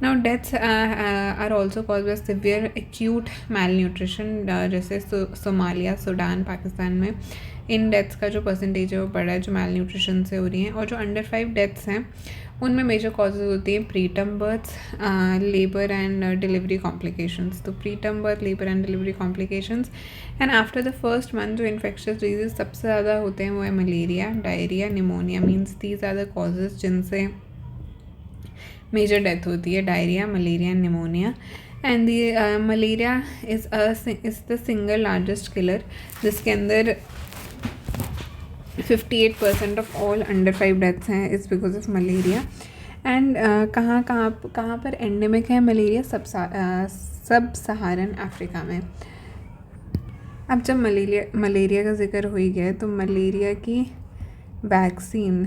Now deaths are also cause by severe acute malnutrition, जैसे सोमालिया, सूडान, पाकिस्तान में इन डेथ्स का जो परसेंटेज है वो बड़ा है जो मैल न्यूट्रिशन से हो रही हैं। और जो अंडर 5 डेथ्स हैं उनमें मेजर कॉजेज होती हैं preterm births, labour and delivery complications. तो preterm birth, labour and delivery complications. And after the first month जो इन्फेक्शियस डिजीज सबसे ज़्यादा होते हैं वो है malaria, diarrhoea, pneumonia. Means these are the causes जिनसे मेजर डेथ होती है, diarrhoea, malaria and pneumonia. And the malaria is the single largest killer, जिसके अंदर 58% ऑफ ऑल अंडर 5 डेथ्स हैं is because of malaria. And कहाँ पर endemic है malaria, सब सहारन अफ्रीका में। अब जब मलेरिया का जिक्र हो ही गया तो मलेरिया की वैक्सीन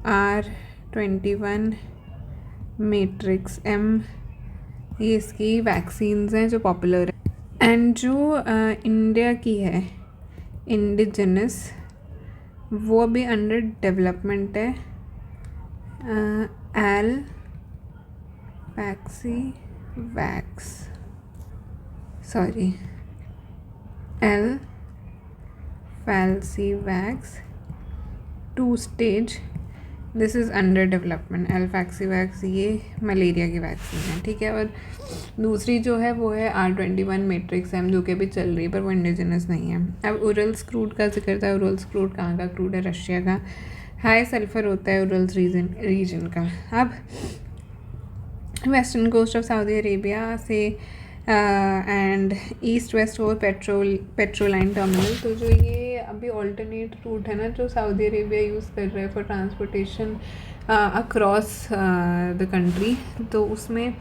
R21 मैट्रिक्स M, ये इसकी वैक्सीन्स हैं जो पॉपुलर है। एंड जो इंडिया की है इंडिजिनस, वो भी अंडर डेवलपमेंट है। L vaxi vax, sorry L falcivax 2 stage, this is under development. L faxivax ये मलेरिया की वैक्सीन है, ठीक है। और दूसरी जो है वो है R21 मैट्रिक्स एम, जो कि अभी चल रही है पर वो इंडिजिनस नहीं है। अब उरल्स क्रूड का जिक्र था। उरल्स क्रूड कहाँ का क्रूड है? रशिया का। हाई सल्फर होता है उरल्स रीजन का। अब western coast of Saudi Arabia से एंड ईस्ट वेस्ट और पेट्रोलाइन टर्मिनल। तो जो ये अभी ऑल्टरनेट रूट है ना जो सऊदी अरेबिया यूज़ कर रहे हैं for transportation across the country, तो उसमें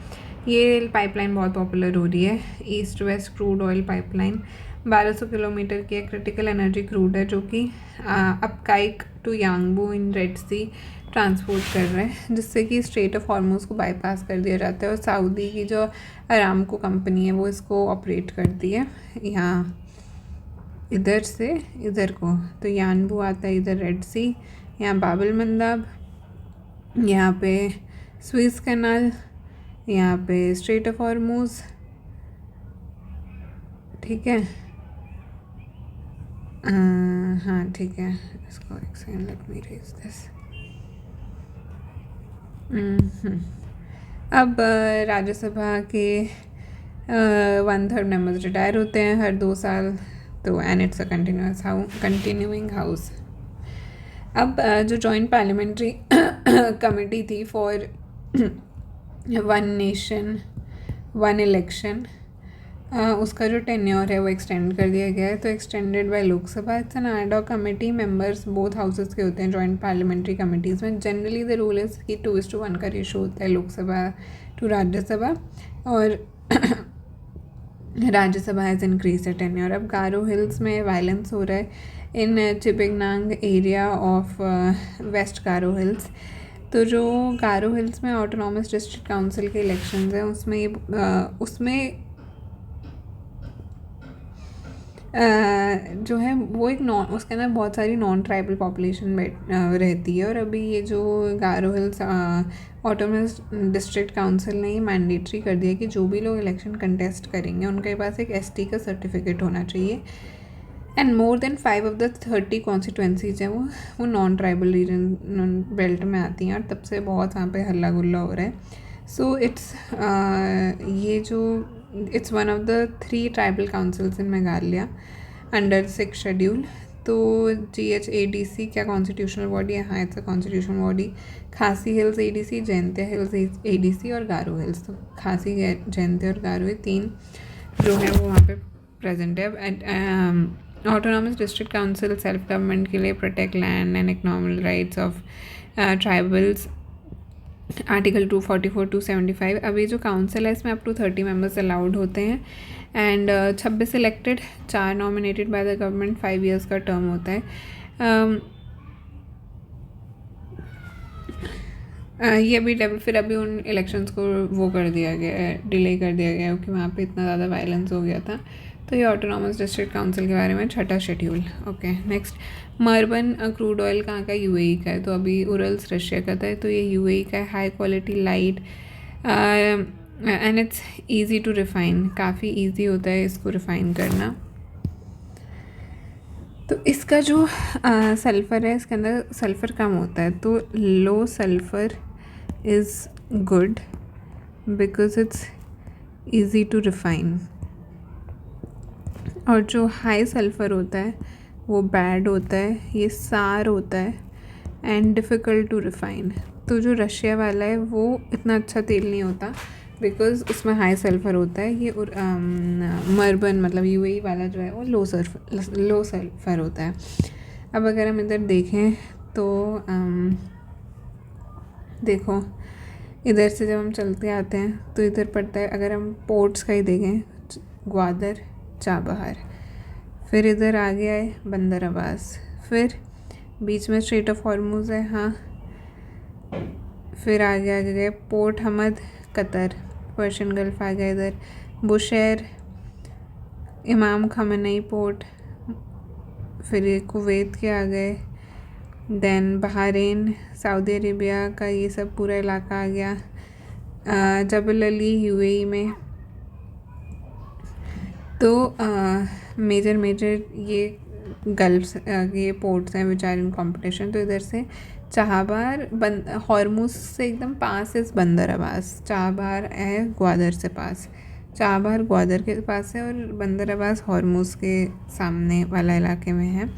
ये पाइपलाइन बहुत पॉपुलर हो रही है। East west crude oil pipeline 1200 kilometre की क्रिटिकल एनर्जी क्रूड है जो कि Abqaiq to Yanbu in Red Sea transport कर रहे हैं, जिससे कि स्ट्रेट ऑफ हॉर्मोज को बाईपास कर दिया जाता है। और सऊदी की जो अरामको कंपनी है वो इसको ऑपरेट करती है यहाँ इधर से इधर को। तो यांबू आता है इधर रेड सी, यहाँ बाबल मंदाब, यहाँ पे स्विस कैनाल, यहाँ पे स्ट्रेट ऑफ हॉर्मोज, ठीक है। हाँ ठीक है, इसको एक second, let me raise this. अब राज्यसभा के 1/3 मेंबर्स रिटायर होते हैं हर 2 साल, तो and it's a continuing house. अब जो जॉइंट पार्लियामेंट्री कमेटी थी for one nation one election, उसका जो टेन्योर है वो एक्सटेंड कर दिया गया है। तो extended by Lok Sabha. It's an ad hoc committee, members both houses के होते हैं जॉइंट पार्लियामेंट्री कमेटीज़ में। जनरली द रूल इज़ कि 2:1 का रेशो होता है लोकसभा टू राज्यसभा, और Rajya Sabha has increase the tenure. अब गारो हिल्स में वायलेंस हो रहा है in Chipingnang area of west Garo hills. तो जो गारो हिल्स में ऑटोनॉमस डिस्ट्रिक्ट काउंसिल के इलेक्शंस हैं उसमें जो है वो एक उसके अंदर बहुत सारी नॉन ट्राइबल पॉपुलेशन रहती है। और अभी ये जो Garo hills autonomous district council ने ये मैंडेटरी कर दिया कि जो भी लोग इलेक्शन कंटेस्ट करेंगे उनके पास एक ST का सर्टिफिकेट होना चाहिए। And more than 5 of the 30 constituencies हैं वो नॉन ट्राइबल रीजन बेल्ट में आती हैं, और तब से बहुत वहाँ पे हल्ला गुल्ला हो रहा है। So it's one of the 3 tribal councils in Meghalaya under 6 schedule. तो GHADC क्या कॉन्स्टिट्यूशनल बॉडी है? हाँ, इट्स अ कॉन्स्टिट्यूशनल बॉडी। खासी hills ADC, Jaintia hills ADC और गारो हिल्स। तो खासी, जयंतिया और गारो, 3 जो है वो वहाँ पे प्रेजेंट है। Autonomous district council self government के लिए protect land and economic rights of tribals, article 244 275। अब ये जो काउंसिल है इसमें अप टू 30 मेंबर्स अलाउड होते हैं। And 26 elected, 4 nominated by the government, 5 years का टर्म होता है। ये भी फिर अभी उन इलेक्शंस को वो कर दिया गया है, डिले कर दिया गया है क्योंकि वहाँ पे इतना ज़्यादा वायलेंस हो गया था। तो ये ऑटोनॉमस डिस्ट्रिक्ट काउंसिल के बारे में 6ठा schedule. Okay, next Murban crude oil कहाँ का? UAE का है। तो अभी उरल्स रशिया का था, तो ये UAE का है। High quality light and it's easy to refine, काफ़ी ईजी होता है इसको रिफ़ाइन करना। तो इसका जो सल्फ़र है इसके अंदर सल्फ़र कम होता है, तो low sulphur is good because it's easy to refine. और जो हाई सल्फ़र होता है वो बैड होता है, ये सार होता है एंड डिफ़िकल्ट टू रिफ़ाइन। तो जो रशिया वाला है वो इतना अच्छा तेल नहीं होता बिकॉज़ उसमें हाई सल्फ़र होता है। ये मर्बन मतलब UAE वाला जो है वो लो सल्फ़र होता है। अब अगर हम इधर देखें तो देखो इधर से जब हम चलते आते हैं तो इधर पड़ता है, अगर हम पोर्ट्स का ही देखें, ग्वादर, चाबहार, फिर इधर आगे आए बंदर अब्बास, फिर बीच में स्ट्रेट ऑफ हॉर्मुज़ है, हाँ, फिर आगे गए पोर्ट हमद कतर, पर्शियन गल्फ आ गया, इधर बुशैर, इमाम खमेनी पोर्ट, फिर ये कुवैत के आ गए, देन बहरीन, सऊदी अरेबिया का ये सब पूरा इलाका आ गया, जबल अली UAE में, तो मेजर मेजर ये गल्फ्स ये पोर्ट्स हैं विच आर इन कॉम्पिटिशन। तो इधर से चाहबार हॉर्मुज से एकदम पास इस बंदर अब्बास। चाहबार है ग्वादर से पास, चाहबार ग्वादर के पास है और बंदर अब्बास हॉर्मुज के सामने वाला इलाके में है।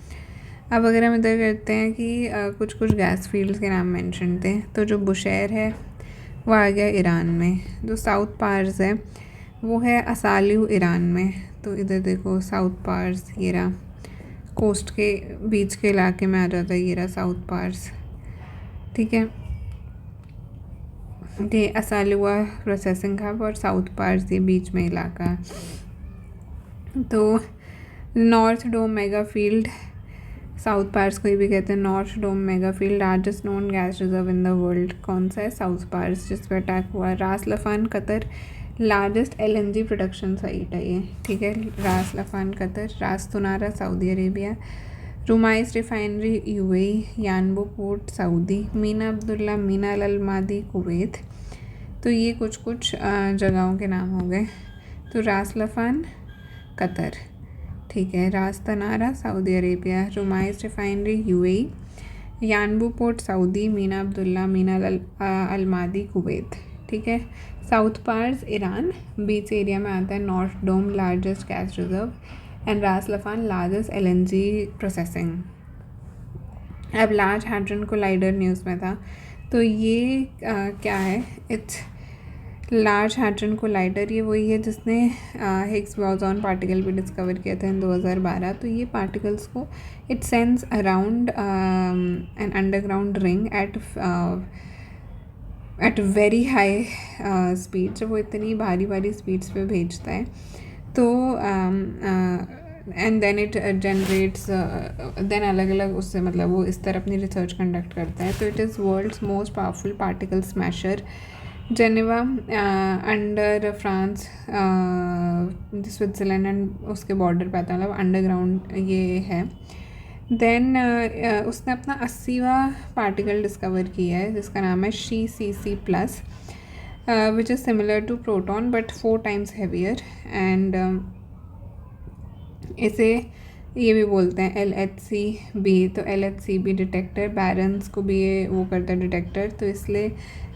अब अगर हम इधर करते हैं कि कुछ कुछ गैस फील्ड्स के नाम मेंशन थे, तो जो बुशैर है वो आ गया ईरान में। जो साउथ पार्स है वो है असालिव ईरान में। तो इधर देखो साउथ पार्स, ये रहा कोस्ट के बीच के इलाके में आ जाता है, ये रहा साउथ पार्स। ठीक है, ये असालिवा प्रोसेसिंग हब और साउथ पार्स ये बीच में इलाका है। तो North Dome mega field, South Pars को भी कहते हैं North Dome mega field, largest known gas reserve in the world कौन सा है? साउथ पार्स, जिस पर अटैक हुआ। Ras Laffan Qatar, largest LNG production site है ये। ठीक है, Ras Laffan Qatar. Ras Tanura Saudi Arabia. Rumais refinery UAE. Yanbu port Saudi. Mina Abdullah Mina Al Almadi Kuwait. तो ये कुछ कुछ जगहों के नाम हो गए। तो रास लफान कतर, ठीक है, Ras Tanura Saudi Arabia, Rumais refinery UAE, Yanbu port Saudi, Mina Abdullah Mina Al Almadi Kuwait. ठीक है, साउथ पार्स ईरान, बीच एरिया में आता है। North Dome largest gas reserve and Ras Laffan largest LNG processing. अब large hadron collider news में था, तो ये क्या है? इट्स लार्ज हैड्रन कोलाइडर, ये वही है जिसने हिग्स बोसॉन पार्टिकल भी डिस्कवर किया था इन 2012। तो ये पार्टिकल्स को it sends around an underground ring at very high speed. जब वो इतनी भारी भारी स्पीड्स पे भेजता है तो and then it generates, then अलग अलग उससे मतलब वो इस तरह अपनी रिसर्च कंडक्ट करता है। तो it is world's most powerful particle smasher. Geneva under France, Switzerland and उसके बॉर्डर पे आता है, मतलब अंडरग्राउंड ये है। देन उसने अपना 80वां पार्टिकल डिस्कवर किया है जिसका नाम है CCC+, which is similar to proton but 4 times heavier. And इसे ये भी बोलते हैं LHCb। तो LHCb डिटेक्टर, बैरन्स को भी ये वो करता है डिटेक्टर, तो इसलिए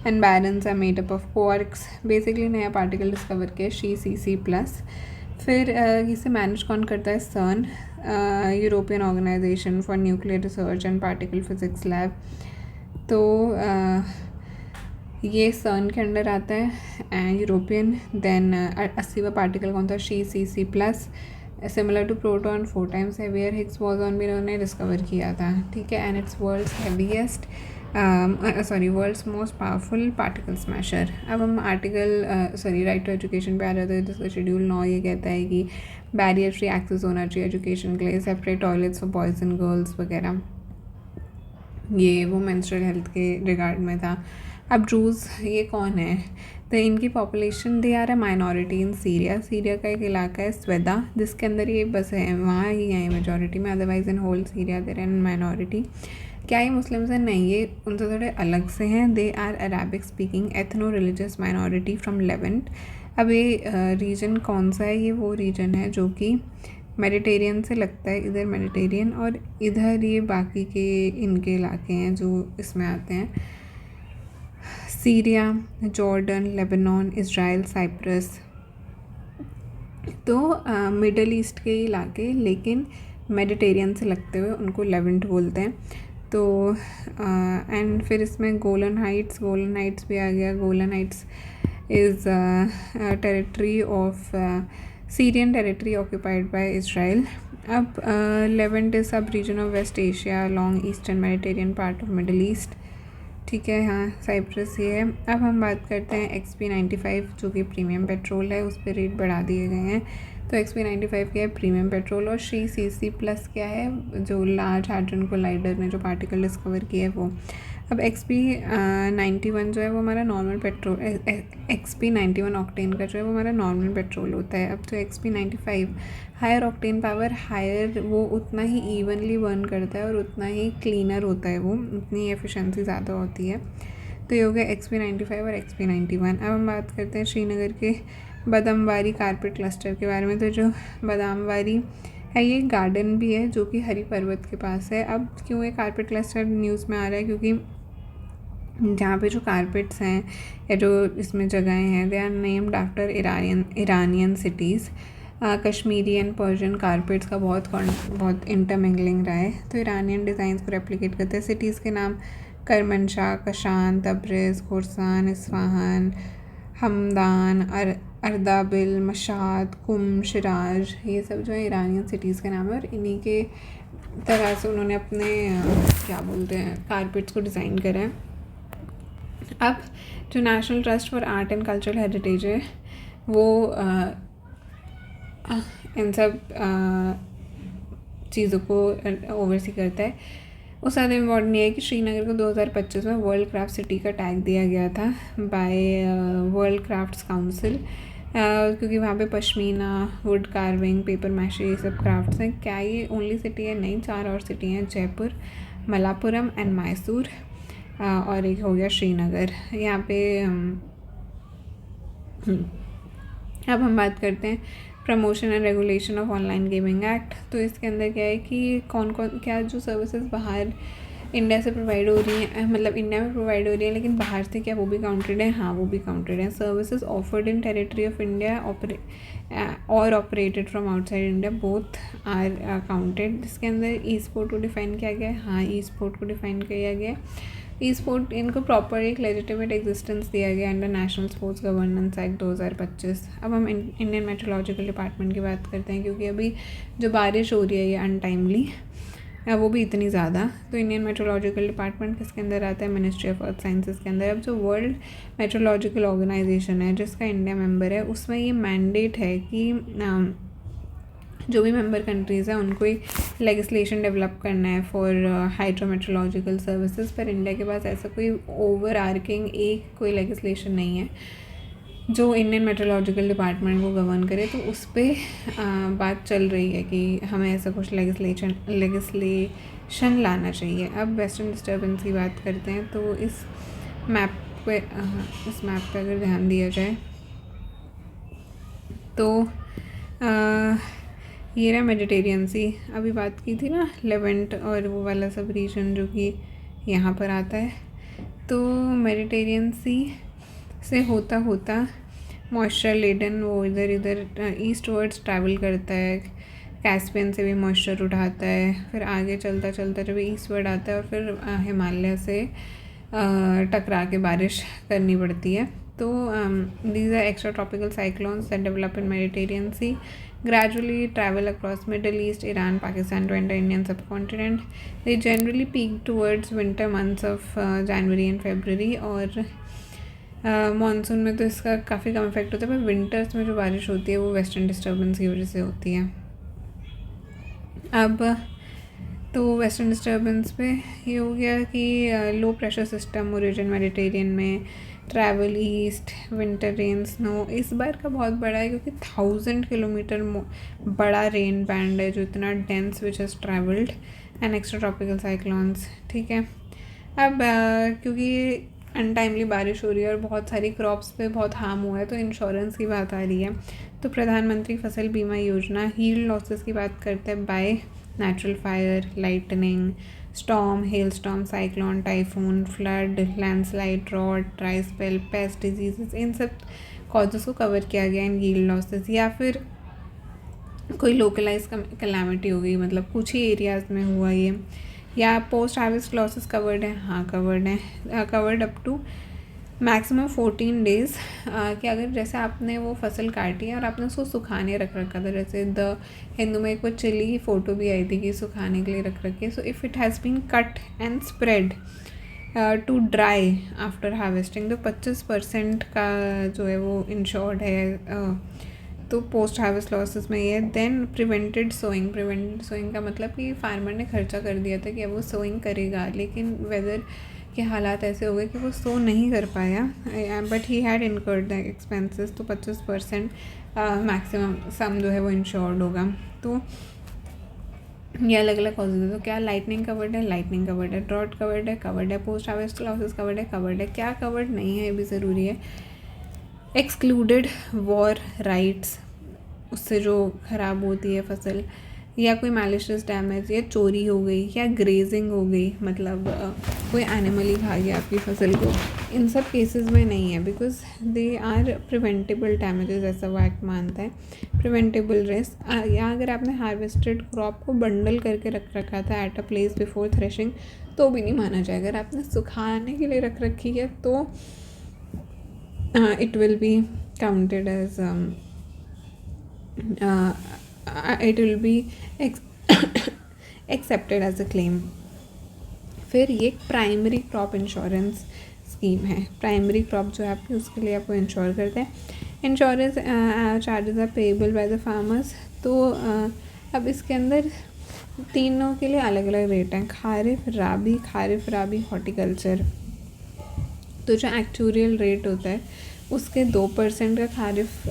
and baryons are made up of quarks. Basically नया पार्टिकल डिस्कवर किया CCC+। फिर इसे मैनेज कौन करता है? CERN, European organisation for nuclear research and particle physics lab. तो ये CERN के अंडर आता है यूरोपियन। देन 80वां पार्टिकल कौन था? CCC+, similar to proton, 4 times heavier. Higgs boson भी उन्होंने डिस्कवर किया था। ठीक है, and it's world's heaviest world's most powerful particle smasher. अब हम राइट टू एजुकेशन पे आ जाते हैं, जिसका शेड्यूल 9 ये कहता है कि बैरियर फ्री एक्सेस होना चाहिए एजुकेशन के लिए, separate toilets for boys and girls वगैरह। ये वो मेंस्ट्रुअल हेल्थ के रिगार्ड में था। अब ड्रूज़ ये कौन है? तो इनकी पॉपुलेशन दे आ रहा है माइनॉरिटी इन सीरिया। सीरिया का एक इलाका है स्वेदा जिसके अंदर ये बस है, वहाँ ही है मेजॉरिटी में, otherwise in whole Syria there an minority. क्या ये मुस्लिम्स हैं? नहीं, ये उनसे थोड़े अलग से हैं। They are Arabic speaking ethno religious minority from Levant. अब ये रीजन कौन सा है? ये वो रीजन है जो कि मेडिटेरियन से लगता है, इधर मेडिटेरियन, और इधर ये बाकी के इनके इलाके हैं जो इसमें आते हैं, Syria, Jordan, Lebanon, Israel, Cyprus. तो मिडल ईस्ट के इलाके, लेकिन मेडिटेरियन से लगते हुए उनको लेवेंट बोलते हैं। तो एंड फिर इसमें गोलन हाइट्स भी आ गया। Golan heights is territory of Syrian territory occupied by Israel. अब Levant is sub region of west Asia long eastern Mediterranean part of middle east. ठीक है, हाँ, साइप्रस ये है। अब हम बात करते हैं XP95 जो कि प्रीमियम पेट्रोल है, उस पर रेट बढ़ा दिए गए हैं। तो XP95 क्या है? Premium petrol. और CCC+ क्या है? जो लार्ज हैड्रन कोलाइडर ने जो पार्टिकल डिस्कवर किया है वो। अब XP91 जो है वो हमारा नॉर्मल पेट्रोल, XP91 ऑक्टेन का जो है वो हमारा नॉर्मल पेट्रोल होता है। अब तो XP95 higher octane power, higher, वो उतना ही इवनली बर्न करता है और उतना ही क्लीनर होता है, वो उतनी एफिशिएंसी ज़्यादा होती है। तो ये हो गया XP95 और XP91। अब हम बात करते हैं श्रीनगर के बदामवारी कारपेट क्लस्टर के बारे में। तो जो बदामवारी है ये गार्डन भी है जो कि हरी पर्वत के पास है। अब क्यों ये कारपेट क्लस्टर न्यूज़ में आ रहा है, क्योंकि जहाँ पे जो कारपेट्स हैं या जो इसमें जगहें हैं they are named after Iranian cities. Kashmiri and Persian carpets का बहुत इंटरमिंगलिंग रहा है। तो ईरानियन डिज़ाइंस को रेप्लिकेट करते हैं। सिटीज़ के नाम करमनशाह, कशान, तब्रेज़, खोरसान, इस्फहान, हमदान, अर्दाबिल, मशाद, कुम, शिराज, ये सब जो है ईरानियन सिटीज़ के नाम है। और इन्हीं के तरह से उन्होंने अपने क्या बोलते हैं कारपेट्स को डिज़ाइन करा है। अब जो national trust for art and cultural heritage है वो इन सब चीज़ों को ओवरसी करता है। उस ज़्यादा इम्पॉर्टेंट ये है कि श्रीनगर को 2025 में वर्ल्ड क्राफ्ट सिटी का टैग दिया गया था बाय वर्ल्ड क्राफ्ट्स काउंसिल, क्योंकि वहाँ पे pashmina, wood carving, paper mache, ये सब क्राफ्ट्स हैं। क्या ये ओनली सिटी है? नहीं, 4 और सिटी हैं, जयपुर, मलापुरम एंड मैसूर, और एक हो गया श्रीनगर। यहाँ पे अब हम बात करते हैं promotion and regulation of online gaming act. तो इसके अंदर क्या है कि कौन क्या जो सर्विसेज बाहर इंडिया से प्रोवाइड हो रही हैं, मतलब इंडिया में प्रोवाइड हो रही है लेकिन बाहर से, क्या वो भी काउंटेड है? हाँ, वो भी काउंटेड है। Services offered in territory of India और operated from outside India both are counted. जिसके अंदर ई स्पोर्ट को डिफाइन किया गया है। हाँ, ई स्पोर्ट को डिफाइन किया गया है। ई स्पोर्ट इनको प्रॉपर एक लेजिटिमेट एग्जिस्टेंस दिया गया under national sports governance act 2025। अब हम इंडियन मेट्रोलॉजिकल डिपार्टमेंट की बात करते हैं, क्योंकि अभी जो बारिश हो रही है ये अनटाइमली, वो भी इतनी ज़्यादा। तो इंडियन मेट्रोलॉजिकल डिपार्टमेंट किसके अंदर आता है? मिनिस्ट्री ऑफ अर्थ साइंसेज के अंदर। अब जो वर्ल्ड मेट्रोलॉजिकल ऑर्गेनाइजेशन है जिसका इंडिया मेंबर है, उसमें ये मैंडेट है कि जो भी मेंबर कंट्रीज़ हैं उनको ही लेजिस्लेशन डेवलप करना है फॉर हाइड्रोमेट्रोलॉजिकल सर्विसेज। पर इंडिया के पास ऐसा कोई ओवर आर्किंग कोई लेजिस्लेशन नहीं है जो इंडियन मेट्रोलॉजिकल डिपार्टमेंट को गवर्न करे। तो उस पर बात चल रही है कि हमें ऐसा कुछ लेजिस्लेशन लाना चाहिए। अब वेस्टर्न डिस्टर्बेंस की बात करते हैं। तो इस मैप पे अगर ध्यान दिया जाए तो ये रहा मेडिटेरियन सी, अभी बात की थी ना, लेवेंट और वो वाला सब रीजन जो कि यहाँ पर आता है। तो मेडिटेरियन सी से होता होता मॉइस्चर लेडन वो इधर ईस्ट वर्ड्स ट्रैवल करता है, कैस्पियन से भी मॉइस्चर उठाता है, फिर आगे चलता जब ईस्ट वर्ड आता है और फिर हिमालय से टकरा के बारिश करनी पड़ती है। तो these are extratropical cyclones that develop in Mediterranean Sea, gradually travel across Middle East, Iran, Pakistan to enter Indian subcontinent. They generally peak towards winter months of January and February. और मानसून में तो इसका काफ़ी कम effect होता है, पर winters में जो बारिश होती है वो वेस्टर्न डिस्टर्बेंस की वजह से होती है। अब तो वेस्टर्न डिस्टर्बेंस पे ये हो गया कि low pressure system origin Mediterranean में, travel east, winter rain, snow इस बार का बहुत बड़ा है क्योंकि 1000 किलोमीटर बड़ा रेन बैंड है जो इतना dense which has travelled and extra tropical cyclones. ठीक है, अब क्योंकि अनटाइमली बारिश हो रही है और बहुत सारी क्रॉप्स पे बहुत हार्म हुआ है तो इंश्योरेंस की बात आ रही है। तो प्रधानमंत्री फसल बीमा योजना हील्ड लॉसेस की बात करते हैं by natural fire, lightning, storm, hail storm, cyclone, typhoon, flood, landslide, drought, dry spell, pest diseases, इन सब कॉजेज़ को कवर किया गया इन हील्ड लॉसेस। या फिर कोई लोकलाइज कैलामिटी हो गई, मतलब कुछ ही एरियाज़ में हुआ ये, या पोस्ट हार्वेस्ट लॉसेस कवर्ड है। हाँ, कवर्ड है, covered up to maximum 14 days. कि अगर जैसे आपने वो फसल काटी है और आपने उसको सुखाने रख रखा था, जैसे द हिंदू में एक वो चिली की फ़ोटो भी आई थी कि सुखाने के लिए रख रखी है। So if it has been cut and spread to dry after harvesting, तो 25% का जो है वो इंश्योर्ड है। तो पोस्ट हार्वेस्ट लॉसेस में ये। देन प्रिवेंटेड सोइंग का मतलब कि फार्मर ने खर्चा कर दिया था कि अब वो सोइंग करेगा, लेकिन वेदर के हालात ऐसे हो गए कि वो सो नहीं कर पाया, but he had incurred the expenses. तो 25% मैक्सिमम सम जो है वो इंश्योर्ड होगा। तो ये अलग अलग कॉजेज है। तो क्या लाइटनिंग कवर्ड है? लाइटनिंग कवर्ड है। ड्रॉट कवर्ड है? कवर्ड है। पोस्ट हार्वेस्ट लॉसेस कवर्ड है? कवर्ड है। क्या कवर्ड नहीं है ये भी ज़रूरी है। एक्सक्लूडेड वॉर राइट्स, उससे जो ख़राब होती है फसल, या कोई मैलिशियस डैमेज या चोरी हो गई या ग्रेजिंग हो गई, मतलब कोई एनिमल ही खा गया आपकी फसल को, इन सब केसेस में नहीं है, because they are preventable damages, ऐसा वो एक्ट मानता है, प्रिवेंटेबल रिस्क। या अगर आपने हार्वेस्टेड क्रॉप को बंडल करके रख रखा था at a place before threshing तो भी नहीं माना जाएगा। अगर आपने सुखाने के लिए रख रखी है तो it will be counted as it will be accepted as a claim। फिर ये प्राइमरी क्रॉप इंश्योरेंस स्कीम है। प्राइमरी क्रॉप जो है आपकी, उसके लिए आपको इंश्योर करते हैं। Insurance charges are payable by the farmers. तो अब इसके अंदर तीनों के लिए अलग अलग रेट हैं, खारिफ राबी हॉर्टिकल्चर। तो जो एक्चुरियल रेट होता है उसके 2% का खारिफ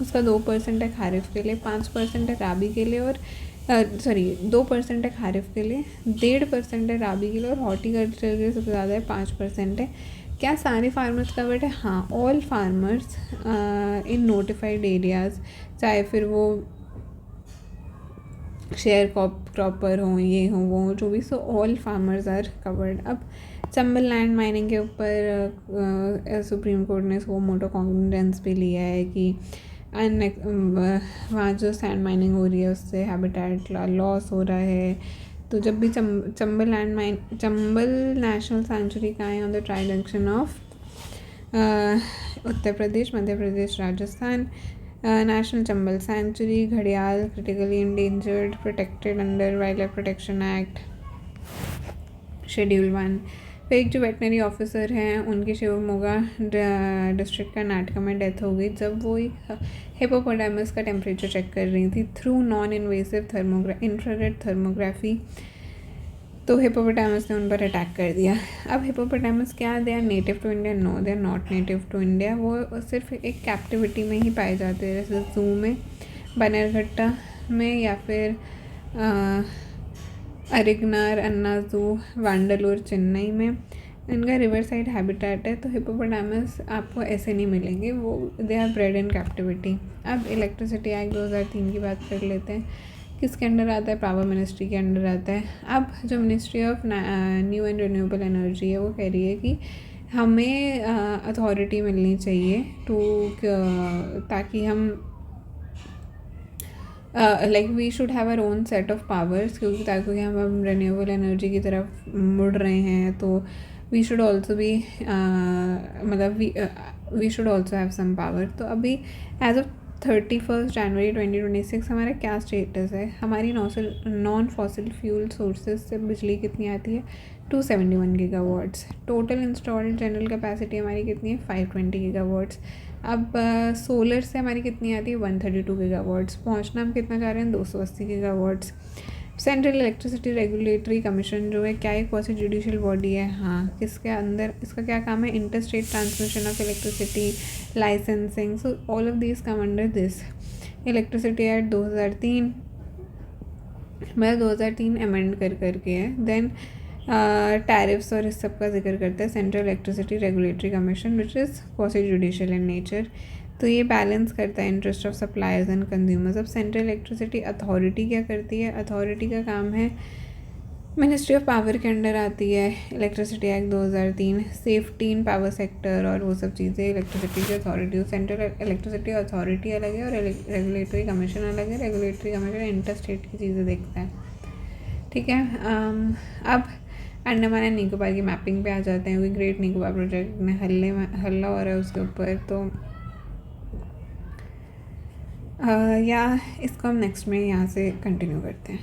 उसका 2% है खारिफ के लिए, 5% है राबी के लिए, और 2% है खारिफ के लिए, 1.5% है राबी के लिए, और हॉर्टिकल्चर के लिए सबसे ज़्यादा है, 5% है। क्या सारे फार्मर्स कवर्ड है? हाँ, all farmers in notified areas, चाहे फिर वो शेयर क्रॉपर हों, ये हों वो हों, जो भी, so all farmers are covered. अब चंबल लैंड माइनिंग के ऊपर सुप्रीम कोर्ट ने इसको मोटो कॉन्फिडेंस भी लिया है कि वहाँ जो सैंड माइनिंग हो रही है उससे हैबिटेट लॉस हो रहा है। तो जब भी चंबल नेशनल सेंचुरी का है on the tri junction of Uttar Pradesh, Madhya Pradesh, Rajasthan, national Chambal sanctuary, घड़ियाल critically endangered, protected under wildlife protection act schedule 1। फिर एक जो वेटनरी ऑफिसर हैं उनकी शिवमोगा डिस्ट्रिक्ट कर्नाटका में डेथ हो गई जब वो एक हिपोपोटामस का टेम्परेचर चेक कर रही थी through non invasive infrared thermography. तो हिपोपोटामस ने उन पर अटैक कर दिया। अब हिपोपोटामस क्या, they are native to India? No, they are not native to India. वो सिर्फ एक कैप्टिविटी में ही पाए जाते हैं, जैसे जू में, बनेरघट्टा में, या फिर अरिगनार अन्ना जू, वांडलूर, चेन्नई में। इनका रिवर साइड हैबिटेट है। तो हिपोपोटामस आपको ऐसे नहीं मिलेंगे, वो they are bred in captivity. अब इलेक्ट्रिसिटी एक्ट 2003 की बात कर लेते हैं। किसके अंडर आता है? पावर मिनिस्ट्री के अंडर आता है। अब जो ministry of new and renewable energy है वो कह रही है कि हमें अथॉरिटी मिलनी चाहिए ताकि हम like we should have our own set of powers, क्योंकि ताकि हम रिन्यूएबल एनर्जी की तरफ मुड़ रहे हैं तो वी शुड ऑल्सो भी मतलब we should also have some power. तो अभी एज ऑफ 31 जनवरी 2026 हमारा क्या स्टेटस है? हमारी नॉन फॉसिल फ्यूल सोर्सेज से बिजली कितनी आती है? 271 gigawatts. Total installed general capacity हमारी कितनी है? 520 गीगावाट्स। अब सोलर से हमारी कितनी आती है? 132 गीगावाट्स। पहुंचना हम कितना चाह रहे हैं? 280 gigawatts. Central electricity regulatory commission जो है क्या एक क्वासी जुडिशियल बॉडी है? हाँ। किसके अंदर इसका क्या काम है? Inter state transmission of electricity, licensing, so all of these come under this. Electricity act 2003 मतलब 2003 अमेंड करके है। देन टैरिफ्स और इस सब का जिक्र करते हैं central electricity regulatory commission which is quasi judicial in nature. तो ये बैलेंस करता है interest of suppliers and consumers. अब सेंट्रल इलेक्ट्रिसिटी अथॉरिटी क्या करती है? अथॉरिटी का काम है, मिनिस्ट्री ऑफ पावर के अंडर आती है, electricity act 2003, safety in power sector और वो सब चीज़ें इलेक्ट्रिसिटी की अथॉरिटी। सेंट्रल इलेक्ट्रिसिटी अथॉरिटी अलग है और रेगुलेटरी कमीशन अलग है। रेगुलेटरी कमीशन इंटर स्टेट की चीज़ें देखता है, ठीक है। अब अंडमान एंड निकोबार की मैपिंग पे आ जाते हैं। ग्रेट निकोबार प्रोजेक्ट में हल्ला हो रहा है उसके ऊपर, तो या इसको हम नेक्स्ट में यहाँ से कंटिन्यू करते हैं।